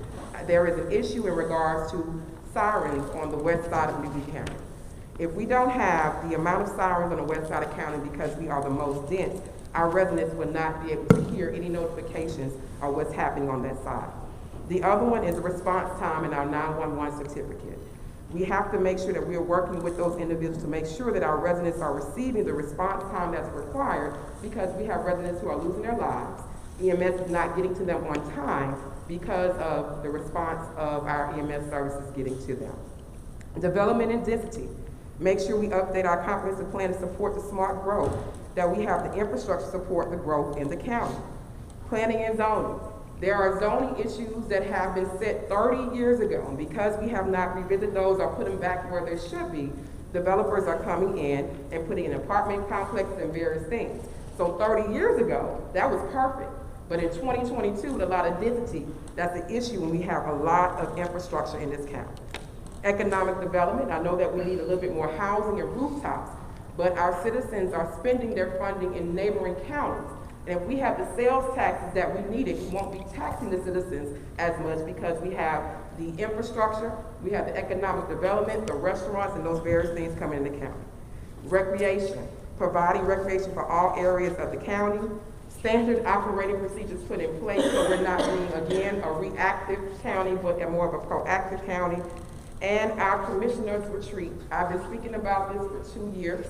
There is an issue in regards to sirens on the west side of Newton County. If we don't have the amount of sirens on the west side of county because we are the most dense, our residents will not be able to hear any notifications of what's happening on that side. The other one is the response time in our 911 certificate. We have to make sure that we are working with those individuals to make sure that our residents are receiving the response time that's required, because we have residents who are losing their lives. EMS is not getting to them on time because of the response of our EMS services getting to them. Development and density. Make sure we update our comprehensive plan to support the smart growth, that we have the infrastructure to support the growth in the county. Planning and zoning. There are zoning issues that have been set 30 years ago, and because we have not revisited those or put them back where they should be, developers are coming in and putting in apartment complexes and various things. So 30 years ago, that was perfect. But in 2022, with a lot of density, that's an issue when we have a lot of infrastructure in this county. Economic development, I know that we need a little bit more housing and rooftops, but our citizens are spending their funding in neighboring counties. And if we have the sales taxes that we needed, we won't be taxing the citizens as much, because we have the infrastructure, we have the economic development, the restaurants, and those various things coming in the county. Recreation, providing recreation for all areas of the county. Standard operating procedures put in place so we're not being, again, a reactive county, but more of a proactive county. And our commissioners retreat. I've been speaking about this for 2 years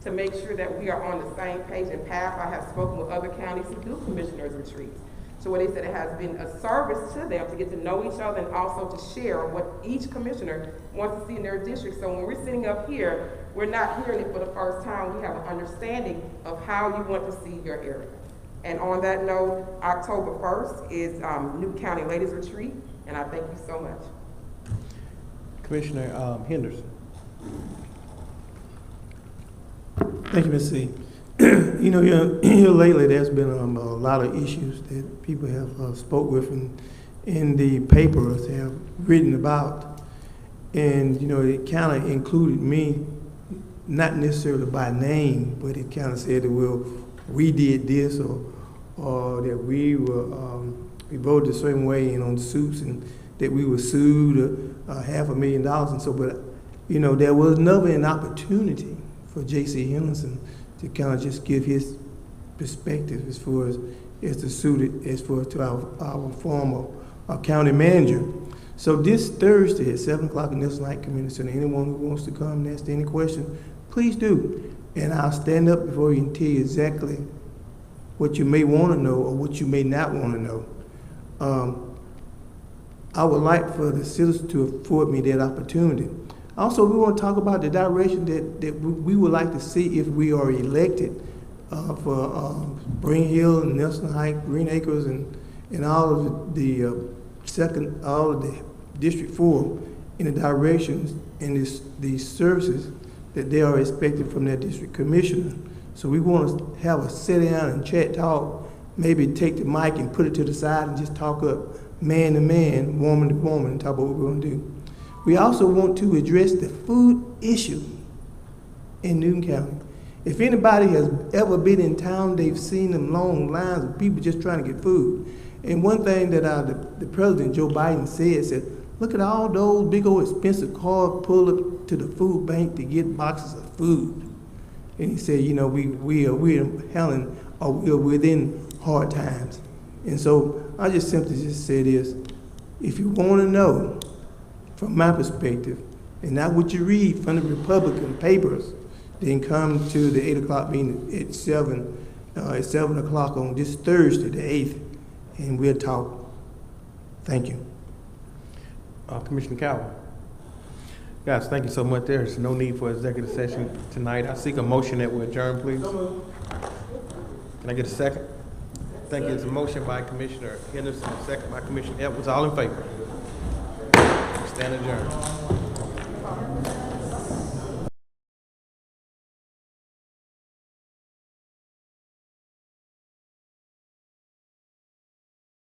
to make sure that we are on the same page and path. I have spoken with other counties who do commissioners retreats. So what they said, it has been a service to them to get to know each other and also to share what each commissioner wants to see in their district. So when we're sitting up here, we're not hearing it for the first time. We have an understanding of how you want to see your area. And on that note, October 1st is Newton County Ladies Retreat, and I thank you so much. Commissioner Henderson. Thank you, Ms. C. You know, here lately there's been a lot of issues that people have spoke with and in the papers have written about. And, you know, it kind of included me, not necessarily by name, but it kind of said that, well, we did this, or that we were, we voted a certain way and on suits, and that we were sued $500,000 and so, but, you know, there was never an opportunity for J.C. Henderson to kind of just give his perspective as far as the suit, as far as to our former county manager. So this Thursday at 7 o'clock in this night community center, anyone who wants to come and ask any question, please do. And I'll stand up before you and tell you exactly what you may want to know or what you may not want to know. I would like for the citizens to afford me that opportunity. Also, we want to talk about the direction that we would like to see if we are elected for Spring Hill and Nelson Heights, Green Acres, and all of the District 4 in the directions and these services that they are expected from their district commissioner. So we want to have a sit down and chat talk, maybe take the mic and put it to the side and just talk up man to man, woman to woman, and talk about what we're going to do. We also want to address the food issue in Newton County. If anybody has ever been in town, they've seen them long lines of people just trying to get food. And one thing that the President, Joe Biden, said, look at all those big old expensive cars pulled up to the food bank to get boxes of food. And he said, you know, we're within hard times. And so I just simply just say this: if you want to know, from my perspective, and not what you read from the Republican papers, then come to the 8 o'clock meeting at 7 o'clock on this Thursday, the 8th, and we'll talk. Thank you. Commissioner Calvin. Guys, thank you so much. There's no need for executive session tonight. I seek a motion that we adjourn, please. Can I get a second? Thank you. It's a motion by Commissioner Henderson, a second by Commissioner Edwards. All in favor? Stand adjourned.